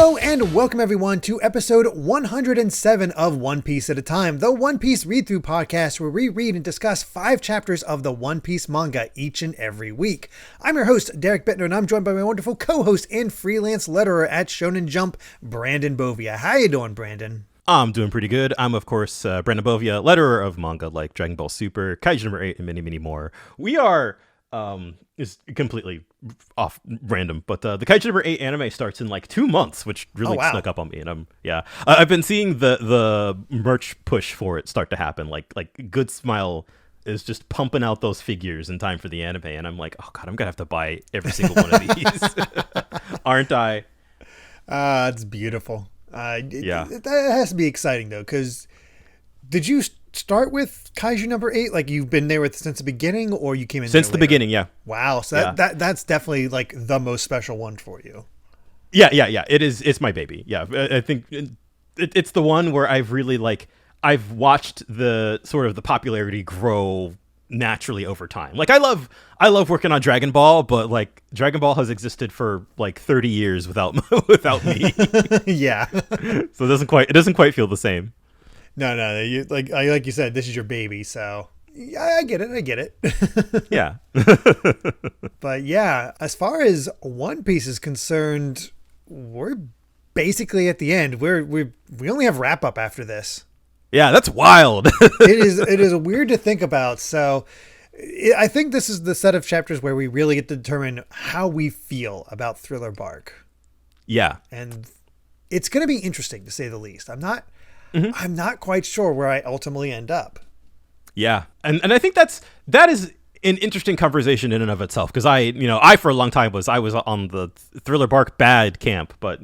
Hello and welcome everyone to episode 107 of One Piece at a Time, the One Piece read-through podcast where we read and discuss 5 chapters of the One Piece manga each and every week. I'm your host, Derek Bittner, and I'm joined by my wonderful co-host and freelance letterer at Shonen Jump, Brandon Bovia. How you doing, Brandon? I'm doing pretty good. I'm, of course, Brandon Bovia, letterer of manga like Dragon Ball Super, Kaiju number 8, and many, many more. We are... is completely off random, but the Kaiju number 8 anime starts in like 2 months, which really snuck up on me. And I've been seeing the merch push for it start to happen. Like Good Smile is just pumping out those figures in time for the anime, and I'm like, oh god, I'm gonna have to buy every single one of these, aren't I? It's beautiful. That has to be exciting though, because did you start with Kaiju number 8? Like you've been there since the beginning, or you came in since the beginning? Yeah. Wow. So that's definitely like the most special one for you. Yeah. It is. It's my baby. Yeah. I think it's the one where I've really I've watched the sort of the popularity grow naturally over time. Like I love working on Dragon Ball, but like Dragon Ball has existed for like 30 years without me. Yeah. So it doesn't quite feel the same. No. Like you said, this is your baby, so I get it. Yeah. But yeah, as far as One Piece is concerned, we're basically at the end. We only have wrap up after this. Yeah, that's wild. It is weird to think about. So I think this is the set of chapters where we really get to determine how we feel about Thriller Bark. Yeah. And it's going to be interesting to say the least. I'm not quite sure where I ultimately end up. Yeah. And I think that is an interesting conversation in and of itself. Because I for a long time was on the Thriller Bark bad camp. But,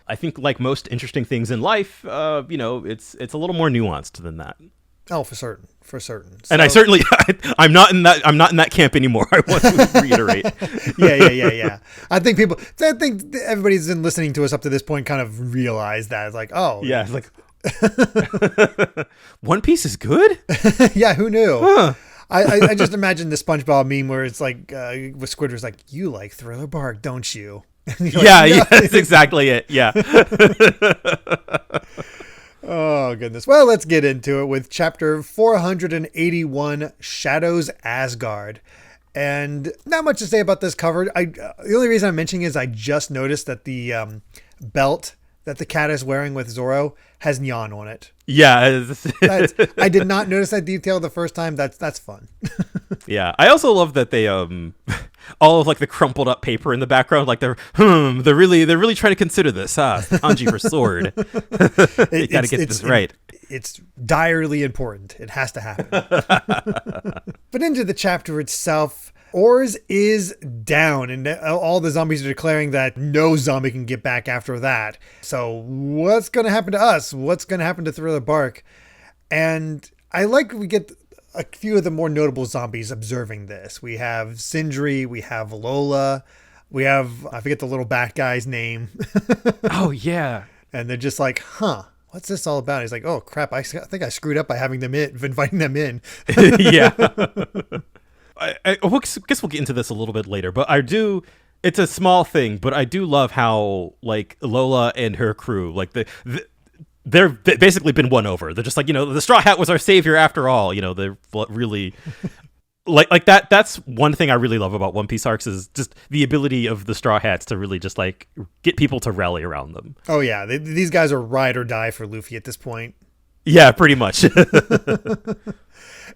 I think like most interesting things in life, it's a little more nuanced than that. Oh, for certain. So, and I'm not in that camp anymore. I want to reiterate. Yeah. I think everybody's been listening to us up to this point kind of realized that. It's like, oh. Yeah, it's like, One Piece is good? Yeah, who knew? Huh. I just imagine the SpongeBob meme where it's like with Squidward's like, you like Thriller Bark, don't you? Yeah, that's exactly it. Yeah. Oh goodness. Well, let's get into it with chapter 481, Shadows Asgard. And not much to say about this cover. The only reason I'm mentioning is I just noticed that the belt that the cat is wearing with Zoro has neon on it. Yeah. I did not notice that detail the first time. That's fun. Yeah. I also love that they all of like the crumpled up paper in the background, like they're really trying to consider this, kanji for sword. You gotta get this right. It's direly important. It has to happen. But into the chapter itself, Oars is down, and all the zombies are declaring that no zombie can get back after that. So what's going to happen to us? What's going to happen to Thriller Bark? And we get a few of the more notable zombies observing this. We have Sindri, we have Lola, we have, I forget the little bat guy's name. Oh, yeah. And they're just like, what's this all about? He's like, oh, crap, I think I screwed up by inviting them in. Yeah. I guess we'll get into this a little bit later, but it's a small thing, but I do love how, like, Lola and her crew, like, they've basically been won over. They're just like, the Straw Hat was our savior after all. They're really... like that. That's one thing I really love about One Piece arcs is just the ability of the Straw Hats to really just, like, get people to rally around them. Oh, yeah. These guys are ride or die for Luffy at this point. Yeah, pretty much.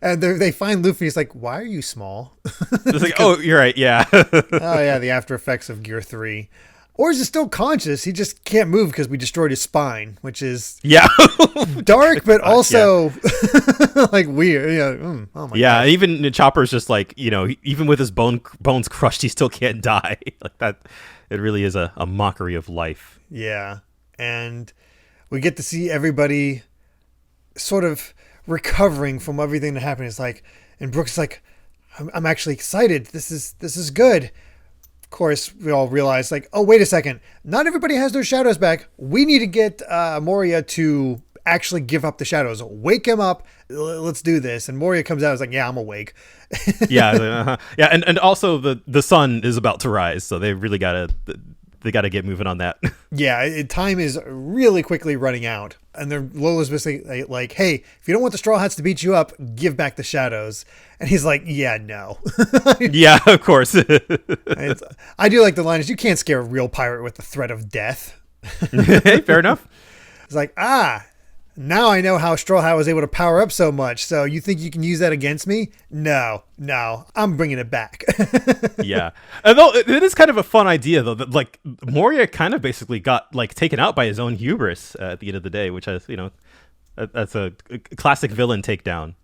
And they find Luffy. He's like, why are you small? It's like, oh, you're right. Yeah. Oh, yeah. The after effects of Gear 3. Oars is still conscious. He just can't move because we destroyed his spine, which is dark, but also like weird. Oh my God. Even Chopper's just like, even with his bones crushed, he still can't die. Like that. It really is a mockery of life. Yeah. And we get to see everybody sort of recovering from everything that happened. It's like, and Brooks is like, I'm actually excited. This is good. Of course, we all realize like, oh, wait a second. Not everybody has their shadows back. We need to get Moria to actually give up the shadows. Wake him up. Let's do this. And Moria comes out. Is like, yeah, I'm awake. Yeah. And also the sun is about to rise. So they really got to they got to get moving on that. Yeah, time is really quickly running out. And then Lola's basically like, hey, if you don't want the Straw Hats to beat you up, give back the shadows. And he's like, yeah, no. Yeah, of course. I do like the line is, you can't scare a real pirate with the threat of death. Hey, fair enough. It's like, now I know how Straw Hat was able to power up so much. So you think you can use that against me? No, I'm bringing it back. Yeah. Although it is kind of a fun idea, though, that like Moria kind of basically got like taken out by his own hubris at the end of the day, which has, that's a classic villain takedown.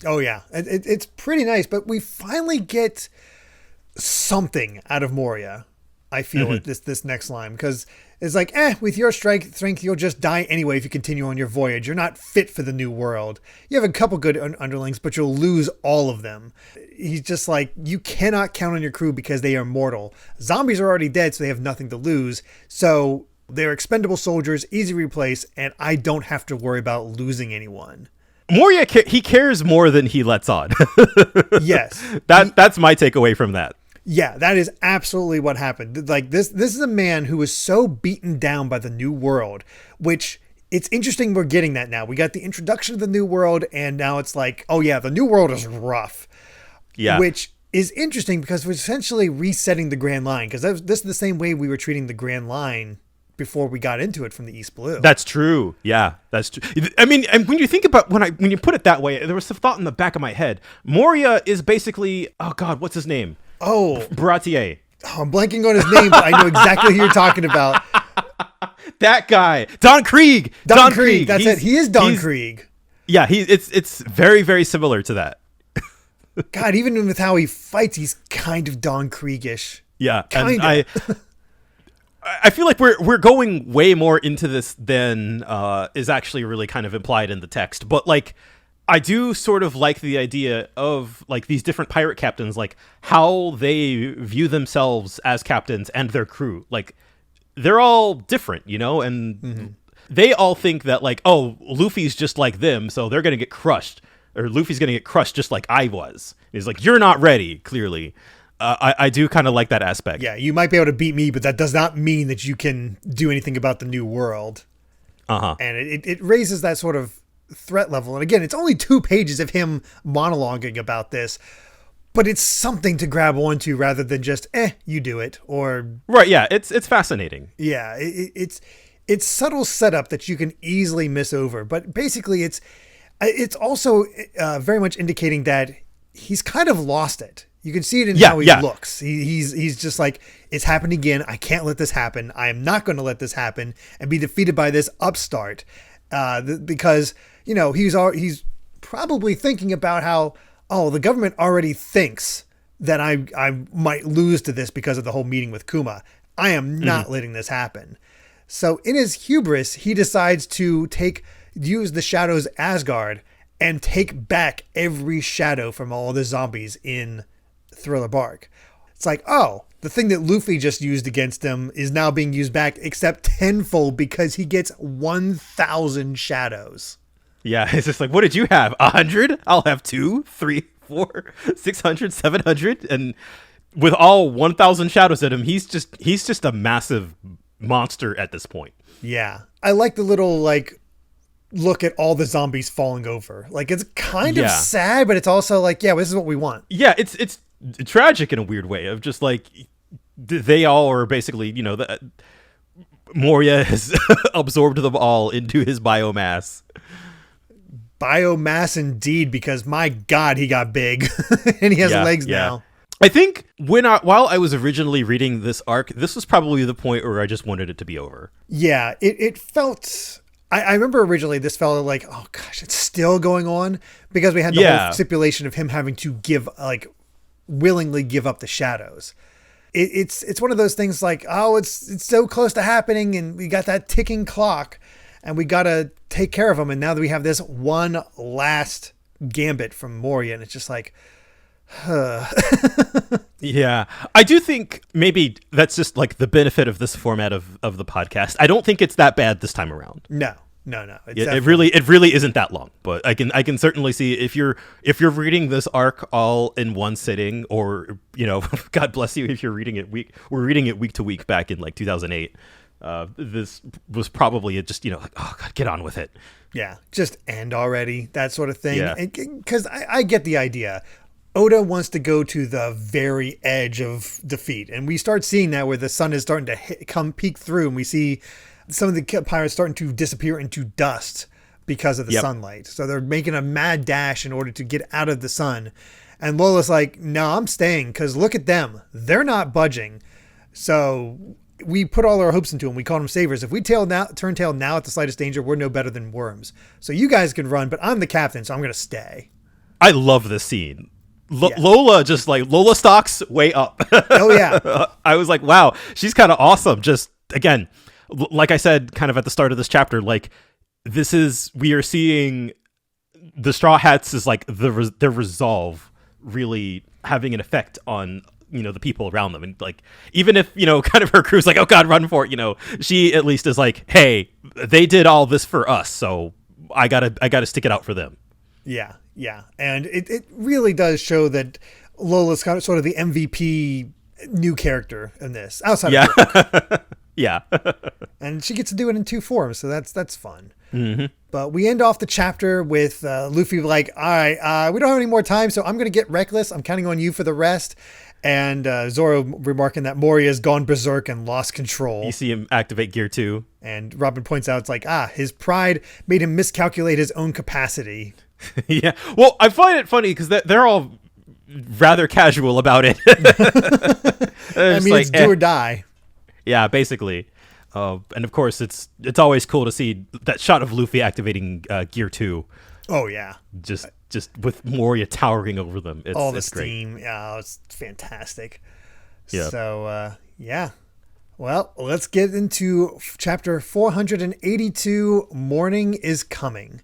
Oh, yeah. It's pretty nice. But we finally get something out of Moria, I feel, with this next line. Because it's like, with your strength, you'll just die anyway if you continue on your voyage. You're not fit for the new world. You have a couple good underlings, but you'll lose all of them. He's just like, you cannot count on your crew because they are mortal. Zombies are already dead, so they have nothing to lose. So they're expendable soldiers, easy to replace, and I don't have to worry about losing anyone. Moria, he cares more than he lets on. Yes. That's my takeaway from that. Yeah, that is absolutely what happened. Like this is a man who was so beaten down by the new world, which it's interesting we're getting that now. We got the introduction of the new world, and now it's like, oh yeah, the new world is rough. Yeah. Which is interesting because we're essentially resetting the Grand Line, because this is the same way we were treating the Grand Line before we got into it from the East Blue. That's true. Yeah, that's true. I mean, and when you think about when you put it that way, there was some thought in the back of my head. Moria is basically, oh God, what's his name? Oh, Baratier. Oh, I'm blanking on his name, but I know exactly who you're talking about. That guy, Don Krieg. Don Krieg. That's it. He is Don Krieg. Yeah, it's very, very similar to that. God, even with how he fights, he's kind of Don Krieg-ish. Yeah, and I feel like we're going way more into this than is actually really kind of implied in the text, but like, I do sort of like the idea of like these different pirate captains, like how they view themselves as captains and their crew. Like they're all different, and they all think that like, oh, Luffy's just like them, so they're going to get crushed, or Luffy's going to get crushed just like I was. He's like, you're not ready, clearly. I do kind of like that aspect. Yeah, you might be able to beat me, but that does not mean that you can do anything about the new world. And it raises that sort of threat level. And again, it's only 2 pages of him monologuing about this, but it's something to grab onto rather than just you do it, or right. Yeah, it's fascinating. Yeah, it's subtle setup that you can easily miss over, but basically it's also very much indicating that he's kind of lost it. You can see it in how he looks. He's just like, it's happened again. I can't let this happen. I am not going to let this happen and be defeated by this upstart. Because he's probably thinking about how, the government already thinks that I might lose to this because of the whole meeting with Kuma. I am not letting this happen. So in his hubris, he decides to use the Shadow's Asgard and take back every shadow from all the zombies in Thriller Bark. It's like, the thing that Luffy just used against him is now being used back, except tenfold, because he gets 1,000 shadows. Yeah, it's just like, what did you have? 100? I'll have 2, 3, 4, 600, 700, and with all 1,000 shadows at him, he's just a massive monster at this point. Yeah, I like the little look at all the zombies falling over. Like, it's kind of sad, but it's also like, this is what we want. Yeah, it's tragic in a weird way of just like, they all are basically, Moria has absorbed them all into his biomass. Biomass indeed, because my God, he got big and he has legs now. I think while I was originally reading this arc, this was probably the point where I just wanted it to be over. Yeah, it felt... I remember originally this felt like, oh gosh, it's still going on, because we had the whole stipulation of him having to willingly give up the shadows. It's one of those things like, it's so close to happening, and we got that ticking clock, and we got to take care of them. And now that we have this one last gambit from Moria, and it's just like, Yeah, I do think maybe that's just like the benefit of this format of the podcast. I don't think it's that bad this time around. No, No. It really isn't that long, but I can certainly see if you're reading this arc all in one sitting, or God bless you if you're reading it we're reading it week to week back in like 2008. This was probably just like, oh God, get on with it. Yeah, just end already, that sort of thing. Yeah. Because I get the idea. Oda wants to go to the very edge of defeat, and we start seeing that where the sun is starting to peek through, and we see some of the pirates starting to disappear into dust because of the sunlight. So they're making a mad dash in order to get out of the sun. And Lola's like, no, I'm staying, because look at them. They're not budging. So we put all our hopes into them. We call them savers. If we turn tail now at the slightest danger, we're no better than worms. So you guys can run, but I'm the captain, so I'm going to stay. I love this scene. Lola just like Lola stocks way up. Oh, yeah. I was like, wow, she's kind of awesome. Just, again, like I said, kind of at the start of this chapter, like we are seeing the Straw Hats is like their resolve really having an effect on the people around them, and like even if kind of her crew's like, oh God, run for it, she at least is like, hey, they did all this for us, so I gotta stick it out for them. Yeah, and it really does show that Lola's kind of sort of the MVP new character in this outside of Brooke. Yeah. And she gets to do it in two forms, so that's fun. Mm-hmm. But we end off the chapter with Luffy like, all right, we don't have any more time, so I'm going to get reckless. I'm counting on you for the rest. And Zoro remarking that Moria has gone berserk and lost control. You see him activate Gear 2. And Robin points out, it's like, his pride made him miscalculate his own capacity. Yeah. Well, I find it funny because they're all rather casual about it. It's do or die. Yeah, basically. And of course, it's always cool to see that shot of Luffy activating Gear 2. Oh, yeah. Just with Moria towering over them. All the it's steam. Great. Yeah, it's fantastic. Yeah. So, yeah. Well, let's get into chapter 482, Morning is Coming.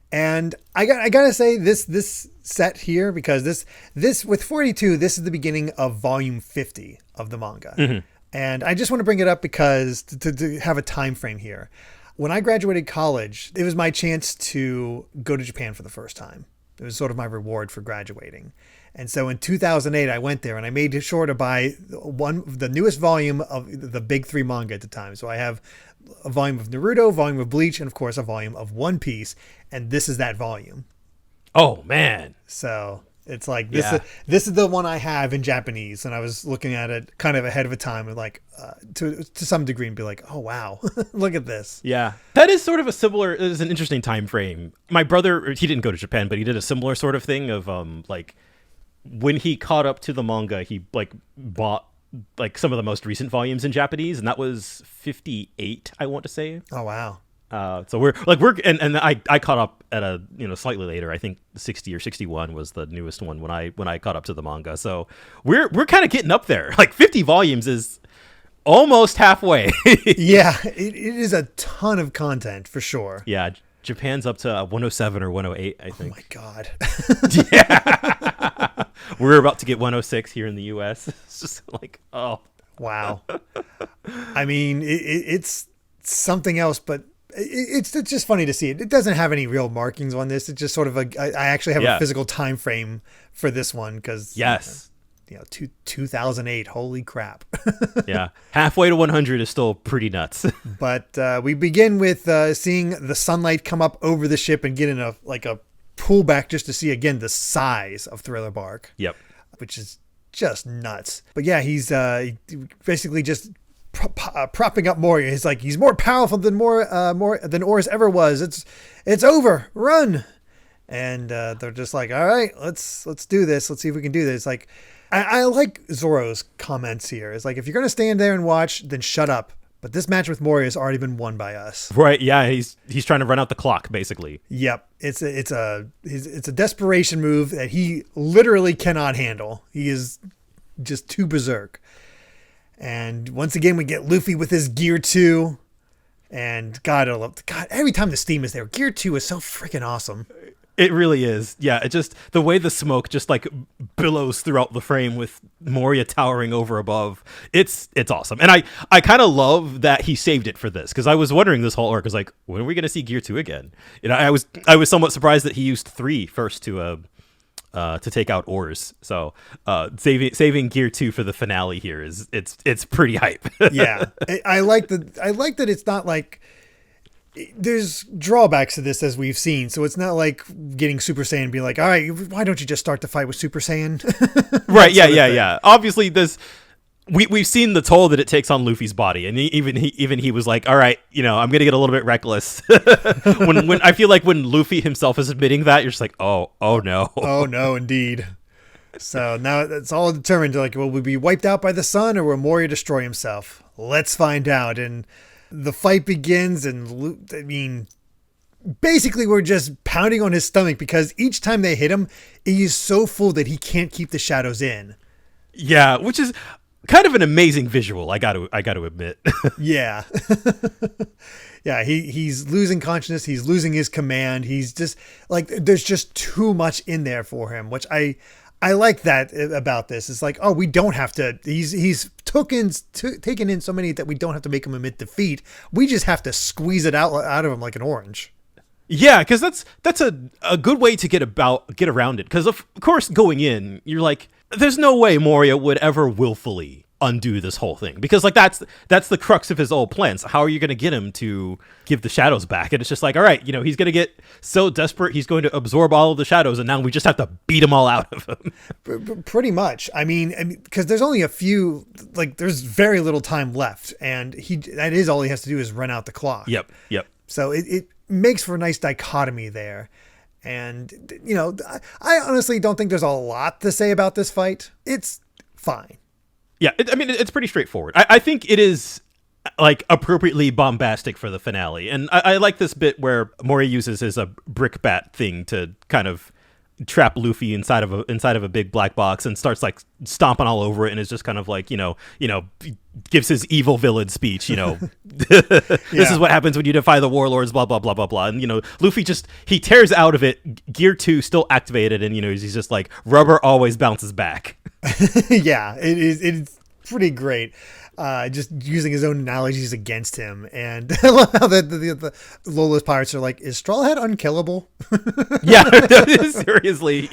And I gotta say, this set here, because this with 42, this is the beginning of volume 50 of the manga. Mm-hmm. And I just want to bring it up because to have a time frame here. When I graduated college, it was my chance to go to Japan for the first time. It was sort of my reward for graduating. And so in 2008, I went there and I made sure to buy the newest volume of the big three manga at the time. So I have a volume of Naruto, a volume of Bleach, and of course a volume of One Piece. And this is that volume. Oh, man. So it's like, this is the one I have in Japanese. And I was looking at it kind of ahead of a time and like to some degree and be like, oh, wow, look at this. Yeah, that is sort of it is an interesting time frame. My brother, he didn't go to Japan, but he did a similar sort of thing of like when he caught up to the manga, he like bought like some of the most recent volumes in Japanese. And that was 58, I want to say. Oh, wow. So we're I caught up at a slightly later. I think 60 or 61 was the newest one when I caught up to the manga. So we're kind of getting up there. Like 50 volumes is almost halfway. Yeah, it is a ton of content for sure. Yeah, Japan's up to 107 or 108, I think. Oh my God. Yeah. We're about to get 106 here in the US. It's just like, oh wow. I mean, it's something else, but it's just funny to see it. It doesn't have any real markings on this. It's just sort of I actually have a physical time frame for this one because 2008. Holy crap. Yeah, halfway to 100 is still pretty nuts. But we begin with seeing the sunlight come up over the ship and get in a pullback just to see again the size of Thriller Bark. Yep, which is just nuts. But yeah, he's basically just propping up Moria. He's like, he's more powerful than than Oars ever was. It's over. Run. And they're just like, all right, let's do this. Let's see if we can do this. Like, I like Zoro's comments here. It's like, if you're going to stand there and watch, then shut up. But this match with Moria has already been won by us. Right. Yeah. He's trying to run out the clock, basically. Yep. It's a desperation move that he literally cannot handle. He is just too berserk. And once again, we get Luffy with his Gear 2. And God, every time the steam is there, Gear 2 is so freaking awesome. It really is. Yeah, it just the way the smoke just like billows throughout the frame with Moria towering over above. It's awesome. And I kind of love that he saved it for this, because I was wondering this whole arc is like, when are we going to see Gear 2 again? You know, I was somewhat surprised that he used 3 first to take out Oars. So saving Gear 2 for the finale here is it's pretty hype. Yeah. I like that it's not like there's drawbacks to this, as we've seen. So it's not like getting Super Saiyan and being like, all right, why don't you just start the fight with Super Saiyan? Right. Yeah. Obviously we've seen the toll that it takes on Luffy's body, and even he was like, all right, you know, I'm gonna get a little bit reckless. when I feel like when Luffy himself is admitting that, you're just like, oh no. Oh no, indeed. So now it's all determined to like, will we be wiped out by the sun, or will Moria destroy himself? Let's find out. And the fight begins, and I mean, basically we're just pounding on his stomach, because each time they hit him, he is so full that he can't keep the shadows in. Yeah, which is kind of an amazing visual, I got to admit. Yeah. Yeah, he's losing consciousness, he's losing his command. He's just like, there's just too much in there for him, which I like that about this. It's like, oh, we don't have to, he's taken in so many that we don't have to make him admit defeat. We just have to squeeze it out of him like an orange. Yeah, because that's a good way to get around it. Because of course, going in, you're like, there's no way Moria would ever willfully undo this whole thing, because like that's the crux of his old plan. So how are you going to get him to give the shadows back? And it's just like, all right, you know, he's going to get so desperate, he's going to absorb all of the shadows, and now we just have to beat them all out of him. Pretty much. I mean, because there's only a few, like there's very little time left, and that is all he has to do is run out the clock. Yep. So it makes for a nice dichotomy there. And, you know, I honestly don't think there's a lot to say about this fight. It's fine. Yeah, it's pretty straightforward. I think it is like appropriately bombastic for the finale. And I like this bit where Moria uses his brick bat thing to kind of trap Luffy inside of a big black box, and starts like stomping all over it, and is just kind of like, you know, gives his evil villain speech, you know, this is what happens when you defy the warlords, blah, blah, blah, blah, blah. And, you know, Luffy he tears out of it, Gear 2 still activated, and, you know, he's just like, rubber always bounces back. Yeah, it's pretty great. Just using his own analogies against him. And I love how the Lola's pirates are like, is Straw Hat unkillable? Yeah, seriously.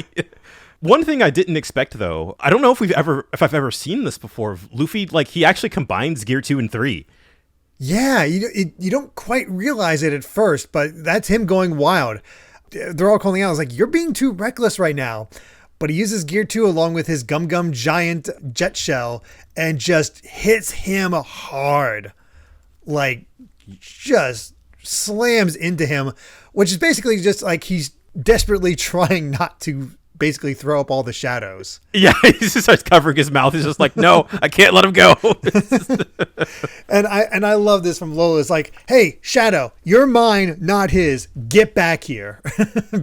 One thing I didn't expect, though, I don't know if I've ever seen this before. Luffy, like, he actually combines Gear 2 and 3. Yeah, you don't quite realize it at first, but that's him going wild. They're all calling out, it's like, you're being too reckless right now. But he uses Gear 2 along with his Gum giant jet shell and just hits him hard. Like, just slams into him, which is basically just like he's desperately trying not to basically throw up all the shadows. Yeah, he just starts covering his mouth. He's just like, no, I can't let him go. And I love this from Lola. It's like, hey, Shadow, you're mine, not his. Get back here.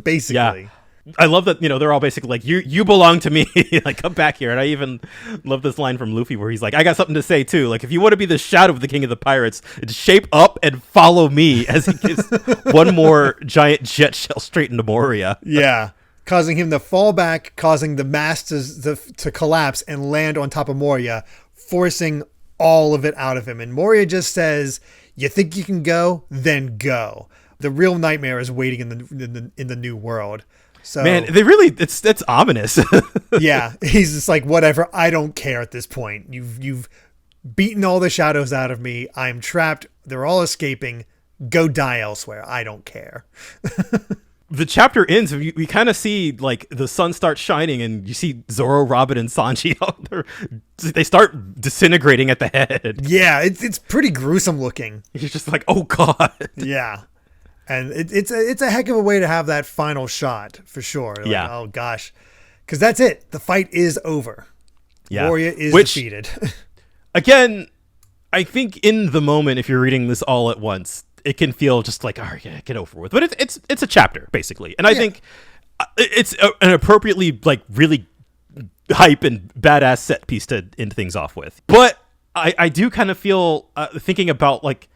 Basically. Yeah. I love that, you know, they're all basically like, you belong to me. Like, come back here. And I even love this line from Luffy where he's like, I got something to say too. Like, if you want to be the shadow of the king of the pirates, shape up and follow me, as he gives one more giant jet shell straight into Moria. Yeah. Causing him to fall back, causing the mast to collapse and land on top of Moria, forcing all of it out of him. And Moria just says, you think you can go? Then go. The real nightmare is waiting in the new world. So, man, it's ominous. Yeah, he's just like, whatever, I don't care at this point. You've beaten all the shadows out of me. I'm trapped. They're all escaping. Go die elsewhere. I don't care. The chapter ends. We kind of see like the sun starts shining, and you see Zoro, Robin, and Sanji. They start disintegrating at the head. Yeah, it's pretty gruesome looking. You're just like, oh god. Yeah. And it's a heck of a way to have that final shot, for sure. Like, yeah. Oh, gosh. Because that's it. The fight is over. Yeah. Moria is defeated. Again, I think in the moment, if you're reading this all at once, it can feel just like, oh, yeah, get over with. But it's a chapter, basically. And I think it's an appropriately, like, really hype and badass set piece to end things off with. But I do kind of feel, thinking about, like,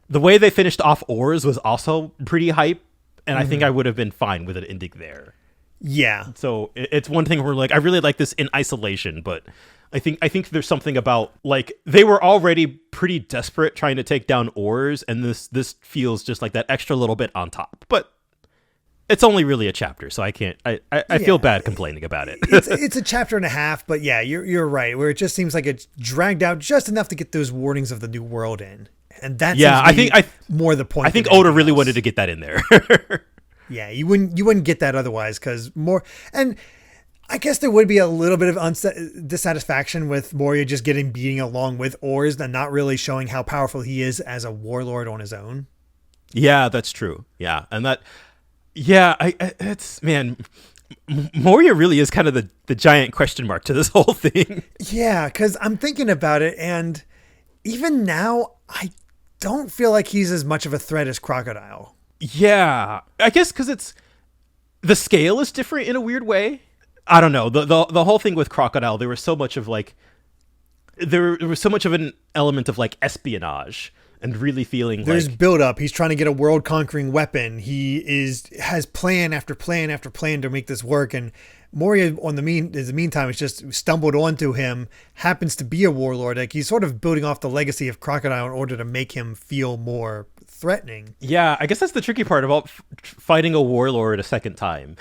the way they finished off Oars was also pretty hype. And I think I would have been fine with it ending there. Yeah. So it's one thing where like I really like this in isolation, but I think there's something about like they were already pretty desperate trying to take down Oars, and this feels just like that extra little bit on top. But it's only really a chapter, so I can't. I feel bad complaining about it. It's a chapter and a half, but yeah, you're right. Where it just seems like it's dragged out just enough to get those warnings of the new world in, and that's I think more the point. I think Oda really wanted to get that in there. Yeah, you wouldn't get that otherwise, because more, and I guess there would be a little bit of dissatisfaction with Moria just beating along with Oars and not really showing how powerful he is as a warlord on his own. Yeah, that's true. Yeah, and that. Yeah, it's man, Moria really is kind of the giant question mark to this whole thing. Yeah, because I'm thinking about it, and even now, I don't feel like he's as much of a threat as Crocodile. Yeah, I guess because the scale is different in a weird way. I don't know. The whole thing with Crocodile, there was so much of like, there was so much of an element of like espionage and really feeling there's like build up. He's trying to get a world conquering weapon. He has plan after plan after plan to make this work. And Moria in the meantime has just stumbled onto him, happens to be a warlord. Like he's sort of building off the legacy of Crocodile in order to make him feel more threatening. Yeah, I guess that's the tricky part about fighting a warlord a second time.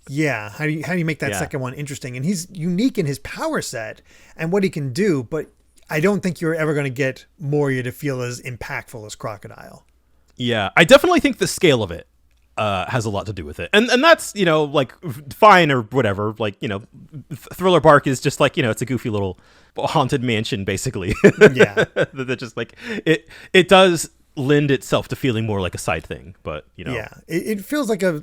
Yeah, how do you make that second one interesting? And he's unique in his power set and what he can do, but I don't think you're ever going to get Moria to feel as impactful as Crocodile. Yeah, I definitely think the scale of it has a lot to do with it. And that's, like fine or whatever. Like, Thriller Bark is just like, it's a goofy little haunted mansion, basically. Yeah. That just like, it does lend itself to feeling more like a side thing, but, Yeah, it feels like a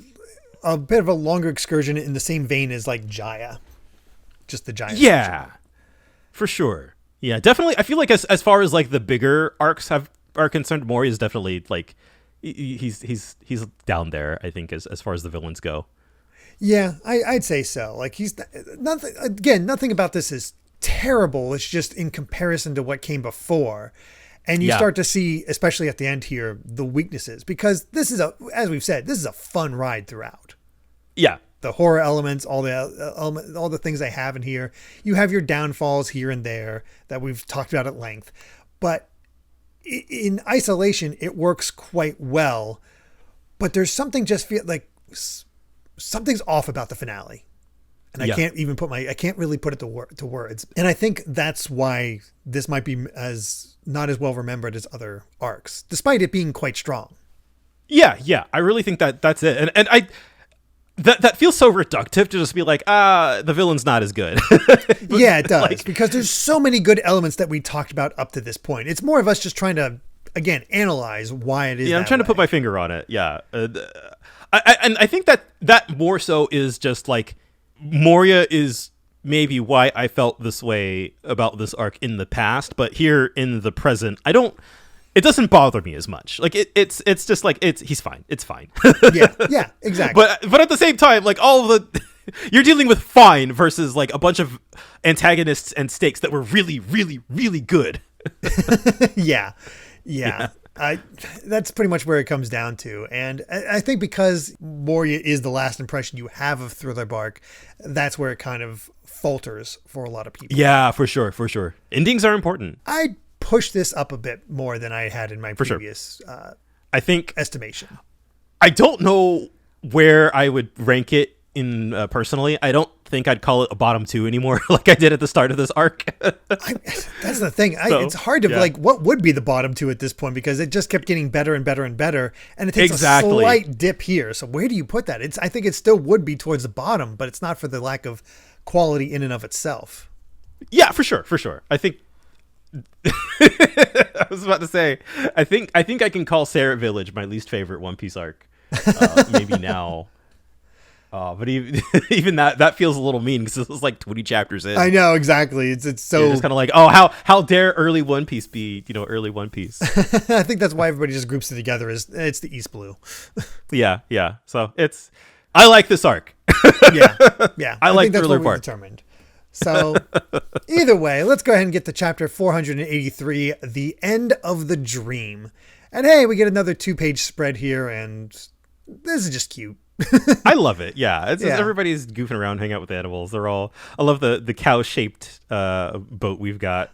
bit of a longer excursion in the same vein as like Jaya. Just the giant. Yeah, version. For sure. Yeah, definitely. I feel like as far as like the bigger arcs are concerned, Moria is definitely like he's down there. I think as far as the villains go. Yeah, I'd say so. Like he's nothing. Again, nothing about this is terrible. It's just in comparison to what came before, and you start to see, especially at the end here, the weaknesses, because this is as we've said, this is a fun ride throughout. Yeah. The horror elements, all the things they have in here. You have your downfalls here and there that we've talked about at length, but in isolation, it works quite well. But there's something just feel like something's off about the finale, and I can't even I can't really put it to words. And I think that's why this might be not as well remembered as other arcs, despite it being quite strong. Yeah. I really think that's it, and I. That feels so reductive to just be like, the villain's not as good. Yeah, it does. Because there's so many good elements that we talked about up to this point. It's more of us just trying to, again, analyze why it is. Yeah, I'm trying to put my finger on it. Yeah. I think that more so is just like Moria is maybe why I felt this way about this arc in the past. But here in the present, it doesn't bother me as much. Like it's just like he's fine. It's fine. yeah, exactly. But at the same time, like you're dealing with fine versus like a bunch of antagonists and stakes that were really, really, really good. Yeah. That's pretty much where it comes down to. And I think because Moria is the last impression you have of Thriller Bark, that's where it kind of falters for a lot of people. Yeah, for sure. Endings are important. I'd push this up a bit more than I had in my previous I think estimation. I don't know where I would rank it in personally. I don't think I'd call it a bottom 2 anymore like I did at the start of this arc. That's the thing. It's hard to like what would be the bottom 2 at this point, because it just kept getting better and better and better, and it takes a slight dip here. So where do you put that? I think it still would be towards the bottom, but it's not for the lack of quality in and of itself. Yeah, for sure. I think I was about to say, I think I can call Sarah Village my least favorite One Piece arc. Maybe now. But even that feels a little mean because it was like 20 chapters in. I know, exactly. It's so You're just kind of like, oh, how dare early One Piece be, early One Piece. I think that's why everybody just groups it together. It's the East Blue. Yeah. So I like this arc. Yeah. I like think that's Thriller what we Bark. determined. So either way, let's go ahead and get to chapter 483, The End of the Dream. And hey, we get another 2-page spread here, and this is just cute. I love it. Yeah, it's just everybody's goofing around, hanging out with animals. They're all. I love the cow shaped boat we've got.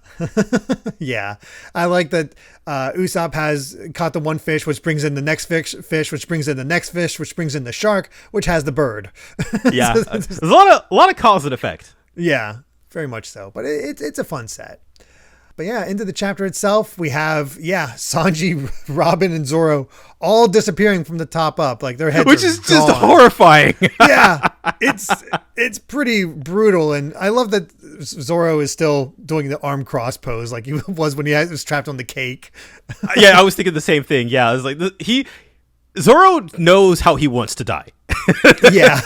Yeah, I like that. Usopp has caught the one fish, which brings in the next fish, which brings in the next fish, which brings in the shark, which has the bird. Yeah, there's a lot of cause and effect. Yeah, very much so. But it's a fun set. But yeah, into the chapter itself, we have, Sanji, Robin, and Zoro all disappearing from the top up. Like their heads Which is gone. just horrifying. Yeah, it's pretty brutal. And I love that Zoro is still doing the arm cross pose like he was when he was trapped on the cake. Yeah, I was thinking the same thing. Yeah, I was like, Zoro knows how he wants to die. Yeah.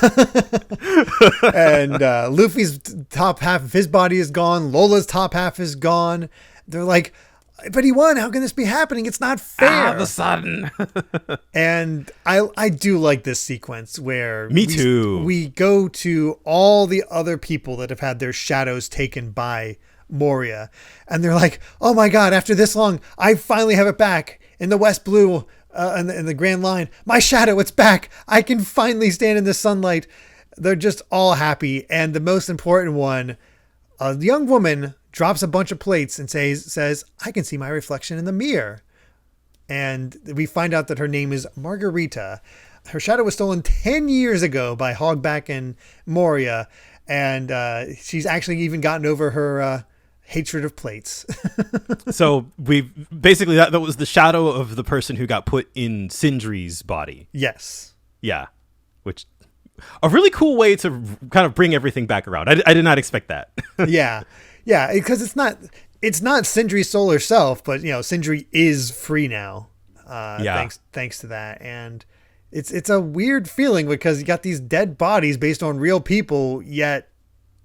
And Luffy's top half of his body is gone. Lola's top half is gone. They're like, but he won. How can this be happening? It's not fair. The sun. And I do like this sequence where Me too. We go to all the other people that have had their shadows taken by Moria. And they're like, oh my God, after this long, I finally have it back in the West Blue. In the Grand Line, my shadow, it's back. I can finally stand in the sunlight. They're just all happy. And the most important one, a young woman drops a bunch of plates and says, I can see my reflection in the mirror. And we find out that her name is Margarita. Her shadow was stolen 10 years ago by Hogback and Moria. And she's actually even gotten over her hatred of plates. So we basically that was the shadow of the person who got put in Sindri's body. Yes. Yeah. Which a really cool way to kind of bring everything back around. I did not expect that. Yeah. Because it's not Sindri's soul herself, but Sindri is free now. Thanks to that. And it's a weird feeling because you got these dead bodies based on real people, yet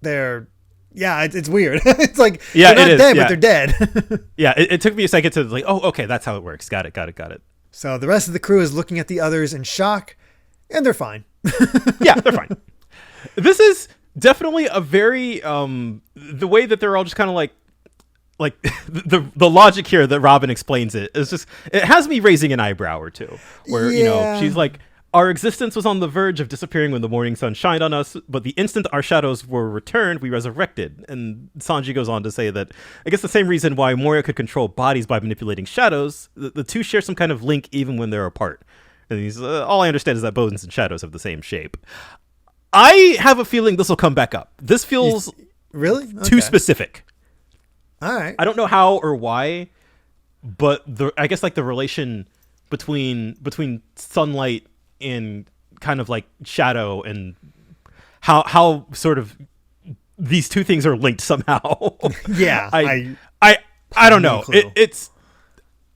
they're it's weird. It's like they're not dead, but they're dead. Yeah, it took me a second to like, oh, okay, that's how it works. Got it. So the rest of the crew is looking at the others in shock, and they're fine. Yeah, they're fine. This is definitely a very the way that they're all just kind of like the logic here that Robin explains it is just, it has me raising an eyebrow or two. Where she's like, our existence was on the verge of disappearing when the morning sun shined on us, but the instant our shadows were returned, we resurrected. And Sanji goes on to say that, I guess the same reason why Moria could control bodies by manipulating shadows, the two share some kind of link even when they're apart. And he's, all I understand is that bones and shadows have the same shape. I have a feeling this will come back up. This feels really too specific. All right. I don't know how or why, but I guess like the relation between sunlight and kind of like shadow and how sort of these two things are linked somehow. Yeah. I don't know. It's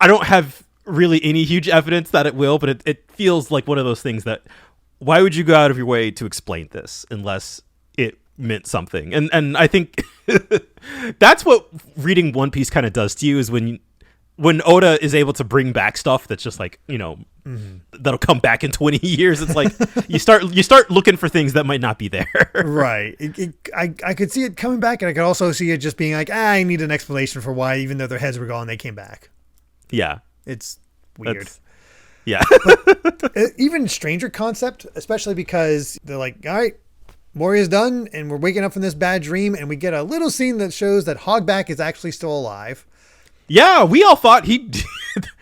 I don't have really any huge evidence that it will, but it feels like one of those things that, why would you go out of your way to explain this unless it meant something? And I think that's what reading One Piece kind of does to you, is when Oda is able to bring back stuff that's just like, that'll come back in 20 years. It's like you start looking for things that might not be there. Right. I could see it coming back, and I could also see it just being like, I need an explanation for why, even though their heads were gone, they came back. Yeah. It's weird. Yeah. But even stranger concept, especially because they're like, all right, Moria's done, and we're waking up from this bad dream, and we get a little scene that shows that Hogback is actually still alive. Yeah, we all thought he...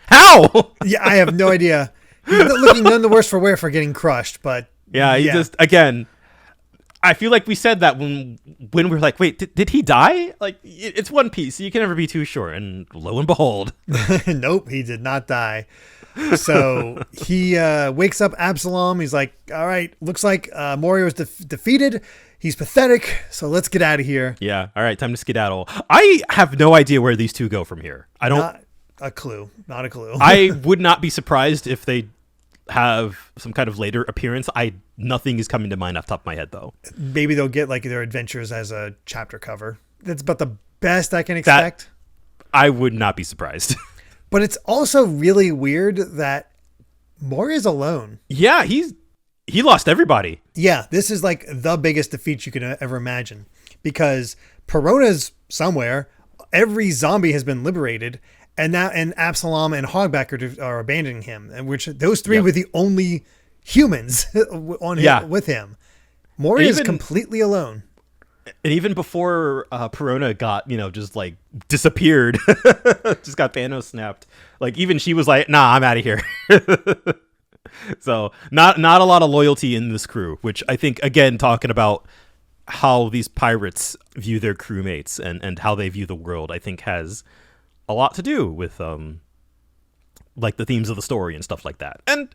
How? Yeah, I have no idea. He's looking none the worse for wear for getting crushed, but... Yeah, he just, again... I feel like we said that when we were like, wait, did he die? Like, it's One Piece, so you can never be too sure. And lo and behold. Nope, he did not die. So he wakes up Absalom. He's like, all right, looks like Moria was defeated. He's pathetic, so let's get out of here. Yeah, all right, time to skedaddle. I have no idea where these two go from here. Not a clue. I would not be surprised if they have some kind of later appearance. Nothing is coming to mind off the top of my head, though. Maybe they'll get like their adventures as a chapter cover. That's about the best I can expect. I would not be surprised. But it's also really weird that Moria's alone. Yeah, he lost everybody. Yeah, this is like the biggest defeat you could ever imagine, because Perona's somewhere. Every zombie has been liberated, and Absalom and Hogback are abandoning him, and which those three were the only humans with him. Moria is completely alone. And even before Perona got, just like disappeared, just got Thanos snapped. Like even she was like, "Nah, I'm out of here." So not a lot of loyalty in this crew, which I think again talking about how these pirates view their crewmates and how they view the world, I think has a lot to do with like the themes of the story and stuff like that. And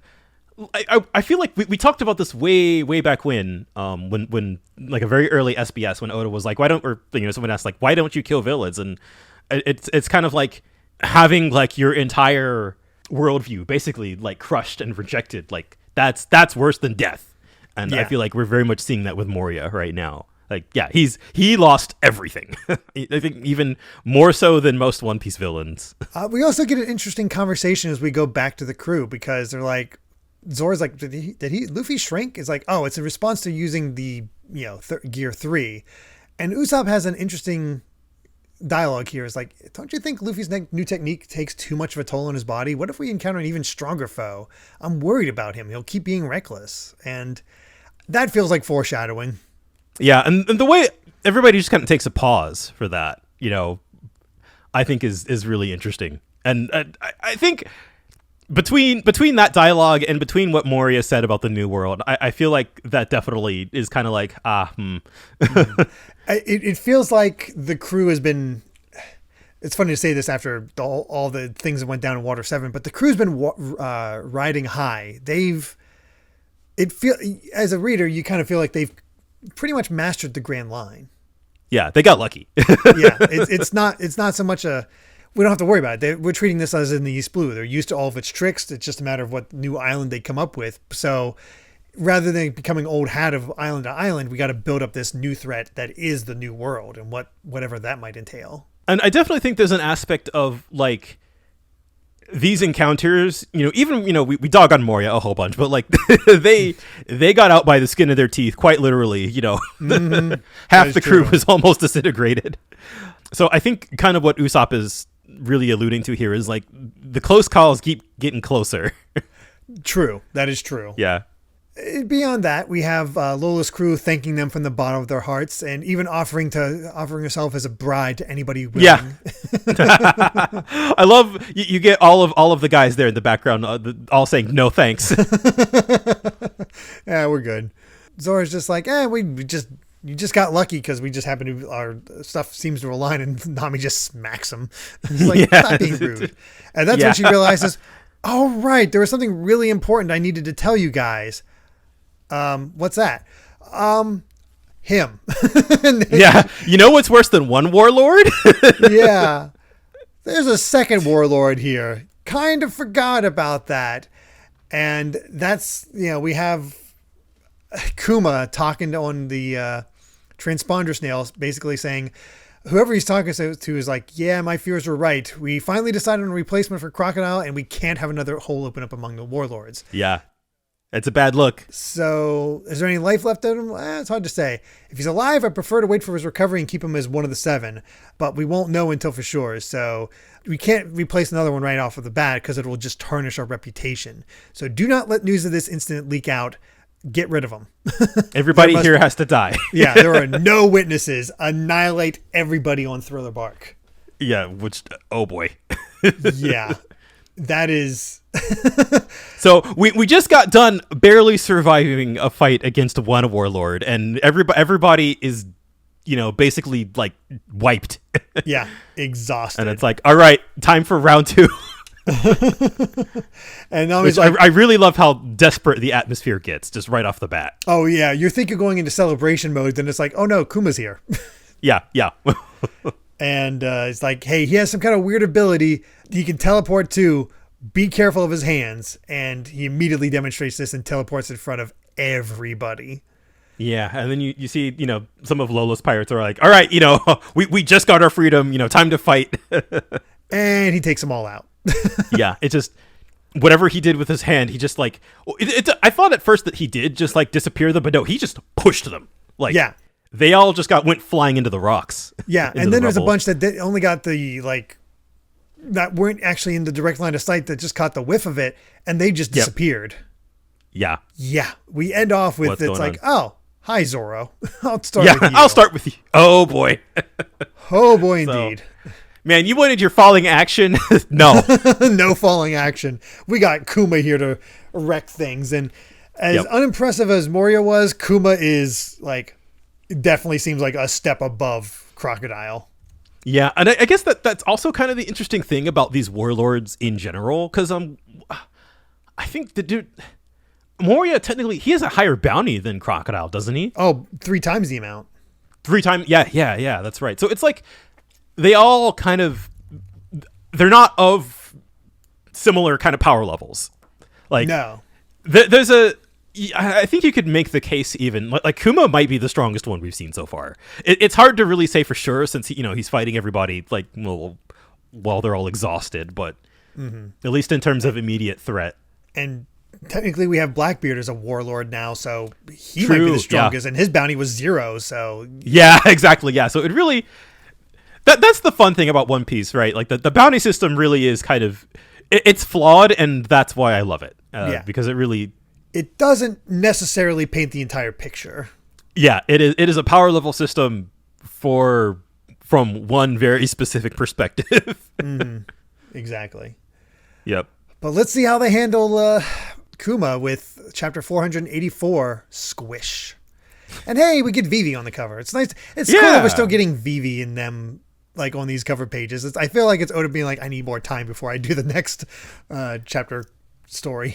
I feel like we talked about this way back when like a very early SBS when Oda was like, someone asked like, why don't you kill villains? And it's kind of like having like your entire worldview basically like crushed and rejected. Like that's worse than death. And I feel like we're very much seeing that with Moria right now. Like, yeah, he lost everything. I think even more so than most One Piece villains. We also get an interesting conversation as we go back to the crew because they're like, Zora's like, did Luffy shrink? It's like, oh, it's a response to using the, Gear 3. And Usopp has an interesting dialogue here. It's like, don't you think Luffy's new technique takes too much of a toll on his body? What if we encounter an even stronger foe? I'm worried about him. He'll keep being reckless. And that feels like foreshadowing. Yeah, and the way everybody just kind of takes a pause for that, I think is really interesting. And I think between that dialogue and between what Moria said about the New World, I feel like that definitely is kind of like, It feels like the crew has been... It's funny to say this after all the things that went down in Water 7, but the crew's been riding high. As a reader, you kind of feel like they've pretty much mastered the Grand Line. Yeah, they got lucky. Yeah, it's not so much we don't have to worry about it. We're treating this as in the East Blue. They're used to all of its tricks. It's just a matter of what new island they come up with. So rather than becoming old hat of island to island, we got to build up this new threat that is the New World and whatever that might entail. And I definitely think there's an aspect of like these encounters, even, we dog on Moria a whole bunch, but like they got out by the skin of their teeth, quite literally, Mm-hmm. half the crew was almost disintegrated. So I think kind of what Usopp is really alluding to here is like the close calls keep getting closer. True. That is true. Yeah. Beyond that, we have Lola's crew thanking them from the bottom of their hearts and even offering herself as a bride to anybody willing. Yeah. I love you get all of the guys there in the background all saying no thanks. Yeah, we're good. Zora's just like, you just got lucky because we just happen to, our stuff seems to align, and Nami just smacks him. He's like, stop being rude. And that's when she realizes, oh, right, there was something really important I needed to tell you guys. What's that? Him. Yeah. You know what's worse than one warlord? Yeah. There's a second warlord here. Kind of forgot about that. And that's, we have Kuma talking on the transponder snails, basically saying, whoever he's talking to is like, yeah, my fears were right. We finally decided on a replacement for Crocodile, and we can't have another hole open up among the warlords. Yeah. It's a bad look. So, is there any life left in him? It's hard to say. If he's alive, I prefer to wait for his recovery and keep him as one of the 7. But we won't know until for sure. So, we can't replace another one right off of the bat because it will just tarnish our reputation. So, do not let news of this incident leak out. Get rid of them. Everybody here has to die. Yeah, there are no witnesses. Annihilate everybody on Thriller Bark. Yeah, which, oh boy. Yeah, that is... So we just got done barely surviving a fight against one warlord, and everybody is, basically like wiped. Yeah, exhausted. And it's like, all right, time for round 2. And I really love how desperate the atmosphere gets just right off the bat. Oh yeah, you're thinking going into celebration mode, then it's like, oh no, Kuma's here. Yeah. And it's like, hey, he has some kind of weird ability he can teleport to. Be careful of his hands. And he immediately demonstrates this and teleports in front of everybody. Yeah, and then you see, some of Lola's pirates are like, all right, we just got our freedom, time to fight. And he takes them all out. Yeah, it just, whatever he did with his hand, he just like, I thought at first that he did just like disappear them, but no, he just pushed them. Like, yeah. They all just went flying into the rocks. Yeah, and then there's a bunch that only got the, that weren't actually in the direct line of sight that just caught the whiff of it, and they just disappeared. Yeah. Yeah. We end off with, it's like, oh, hi, Zoro. I'll start with you. I'll start with you. Oh, boy. Oh, boy, indeed. Man, you wanted your falling action? No. No falling action. We got Kuma here to wreck things. And as unimpressive as Moria was, Kuma is like, definitely seems like a step above Crocodile. Yeah, and I guess that's also kind of the interesting thing about these warlords in general, because I think the dude Moria, technically he has a higher bounty than Crocodile, doesn't he? Oh, 3 times the amount. 3 times, yeah, that's right. So it's like they all kind of, they're not of similar kind of power levels. Like, no, there's I think you could make the case even like Kuma might be the strongest one we've seen so far. It's hard to really say for sure since he's fighting everybody like while they're all exhausted, but at least in terms of immediate threat. And technically we have Blackbeard as a warlord now, so he might be the strongest, and his bounty was 0. So yeah, exactly. Yeah, so it really that's the fun thing about One Piece, right? Like the bounty system really is kind of it's flawed, and that's why I love it. Because it doesn't necessarily paint the entire picture. Yeah, it is a power level system from one very specific perspective. Exactly. Yep. But let's see how they handle Kuma with chapter 484, Squish. And hey, we get Vivi on the cover. It's nice. It's cool that we're still getting Vivi in them, like on these cover pages. I feel like it's Oda being like, I need more time before I do the next chapter story.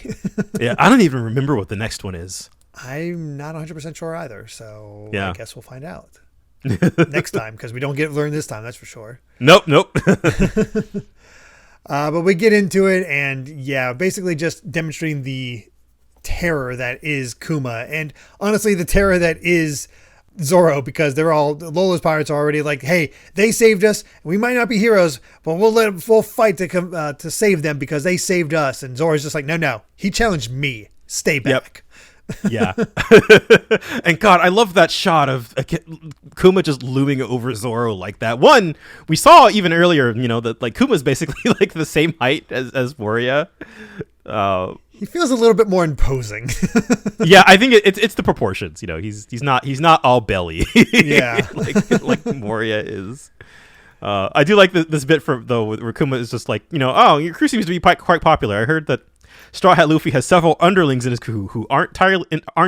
Yeah, I don't even remember what the next one is. I'm not 100% sure either, so I guess we'll find out next time, because we don't learn this time, that's for sure. Nope. But we get into it, and basically just demonstrating the terror that is Kuma, and honestly the terror that is Zoro, because Lola's pirates are already like, hey, they saved us. We might not be heroes, but we'll fight to save them because they saved us. And Zoro's just like, no, he challenged me. Stay back. Yeah. And God, I love that shot of Kuma just looming over Zoro like that. One, we saw even earlier, that like Kuma's basically like the same height as Moria. He feels a little bit more imposing. Yeah, I think it's the proportions. He's not all belly. Yeah, like Moria is. I do like this bit where Kuma is just like, your crew seems to be quite popular. I heard that Straw Hat Luffy has several underlings in his crew who aren't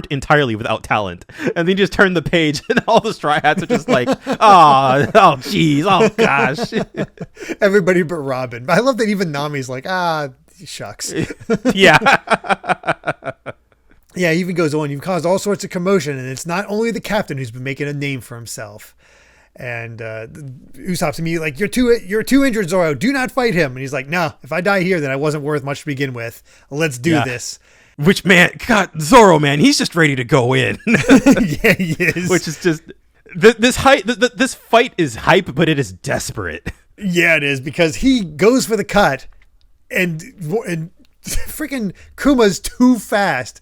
entirely without talent. And then you just turn the page and all the Straw Hats are just like, oh jeez, oh gosh. Everybody but Robin. But I love that even Nami's like, shucks. Yeah. Yeah, he even goes on, you've caused all sorts of commotion, and it's not only the captain who's been making a name for himself. And Usopp's immediately like, you're too injured, Zoro. Do not fight him. And he's like, no, if I die here, then I wasn't worth much to begin with. Let's do this. Which, man, God, Zoro, man, he's just ready to go in. Yeah, he is. Which is just this fight is hype, but it is desperate. Yeah, it is, because he goes for the cut, and freaking Kuma's too fast.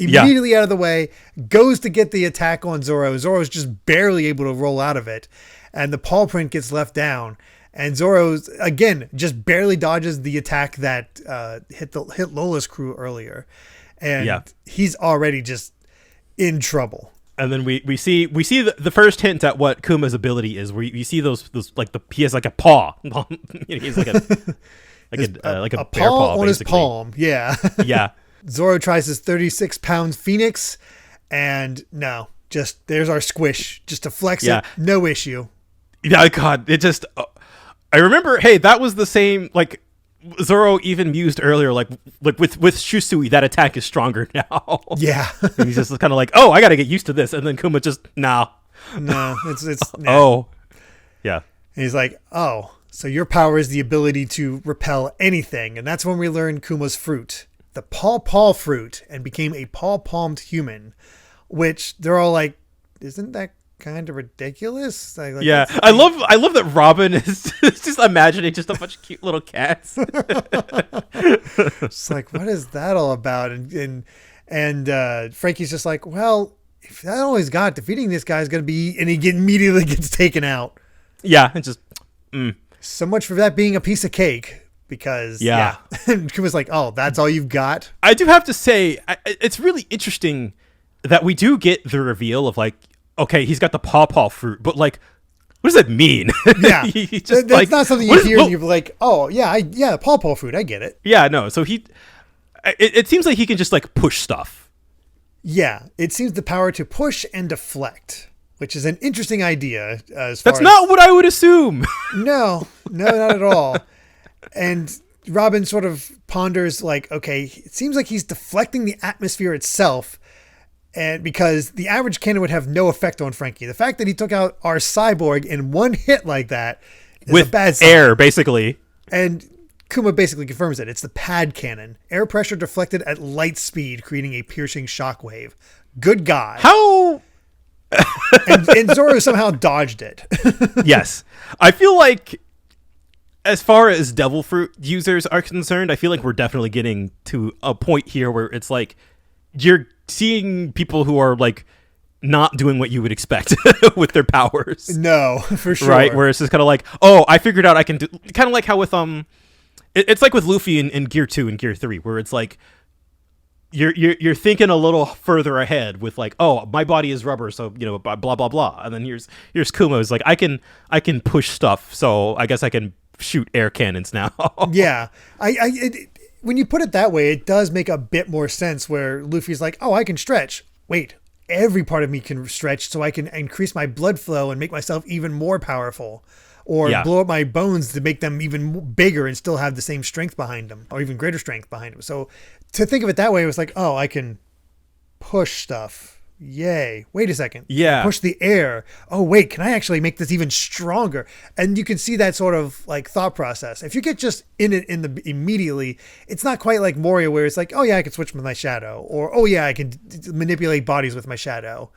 Immediately out of the way, goes to get the attack on Zoro. Zoro's just barely able to roll out of it, and the paw print gets left down. And Zoro's again just barely dodges the attack that hit Lola's crew earlier, and he's already just in trouble. And then we see the first hint at what Kuma's ability is. Where you see those like he has like a paw. He's like a bear paw on basically. His palm. Yeah. Yeah. Zoro tries his 36-pound Phoenix, and no, just there's our squish, just to flex it, no issue. Yeah, God, it just. I remember, hey, that was the same. Like Zoro even mused earlier, like with Shusui, that attack is stronger now. Yeah, and he's just kind of like, oh, I got to get used to this, and then Kuma just no, it's oh, yeah. And he's like, oh, so your power is the ability to repel anything, and that's when we learned Kuma's fruit. The paw fruit, and became a paw-palmed human, which they're all like, isn't that kind of ridiculous? Like, yeah, I love that Robin is just imagining just a bunch of cute little cats. It's like, what is that all about? And Frankie's just like, well, if that all he's got, defeating this guy is going to be, and he immediately gets taken out. Yeah, it's just so much for that being a piece of cake. because Kuma's like, oh, that's all you've got. I do have to say, it's really interesting that we do get the reveal of like, okay, he's got the pawpaw fruit, but like, what does that mean? Yeah, that's like, not something you hear and you're like, oh yeah, pawpaw fruit, I get it. Yeah, no, so it seems like he can just like push stuff. Yeah, it seems the power to push and deflect, which is an interesting idea. That's not what I would assume. No, not at all. And Robin sort of ponders like, okay, it seems like he's deflecting the atmosphere itself, and because the average cannon would have no effect on Frankie. The fact that he took out our cyborg in one hit like that is with a bad sign. Air, basically. And Kuma basically confirms it. It's the pad cannon. Air pressure deflected at light speed, creating a piercing shockwave. Good God. How? and Zoro somehow dodged it. Yes. I feel like, as far as Devil Fruit users are concerned, I feel like we're definitely getting to a point here where it's like you're seeing people who are like not doing what you would expect with their powers. No, for sure. Right? Where it's just kind of like, oh, I figured out I can do, kind of like how with it's like with Luffy in Gear 2 and Gear 3, where it's like you're thinking a little further ahead with like, oh, my body is rubber, so blah blah blah, and then here's Kuma who's like, I can push stuff, so I guess I can shoot air cannons now. Yeah, when you put it that way, it does make a bit more sense. Where Luffy's like, oh, I can stretch. Wait, every part of me can stretch, so I can increase my blood flow and make myself even more powerful. Or blow up my bones to make them even bigger and still have the same strength behind them, or even greater strength behind them. So to think of it that way, it was like, oh, I can push stuff. Yay. Wait a second. Yeah. Push the air. Oh, wait, can I actually make this even stronger? And you can see that sort of like thought process. If you get just in it immediately, it's not quite like Moria where it's like, oh yeah, I can switch with my shadow, or oh yeah, I can manipulate bodies with my shadow.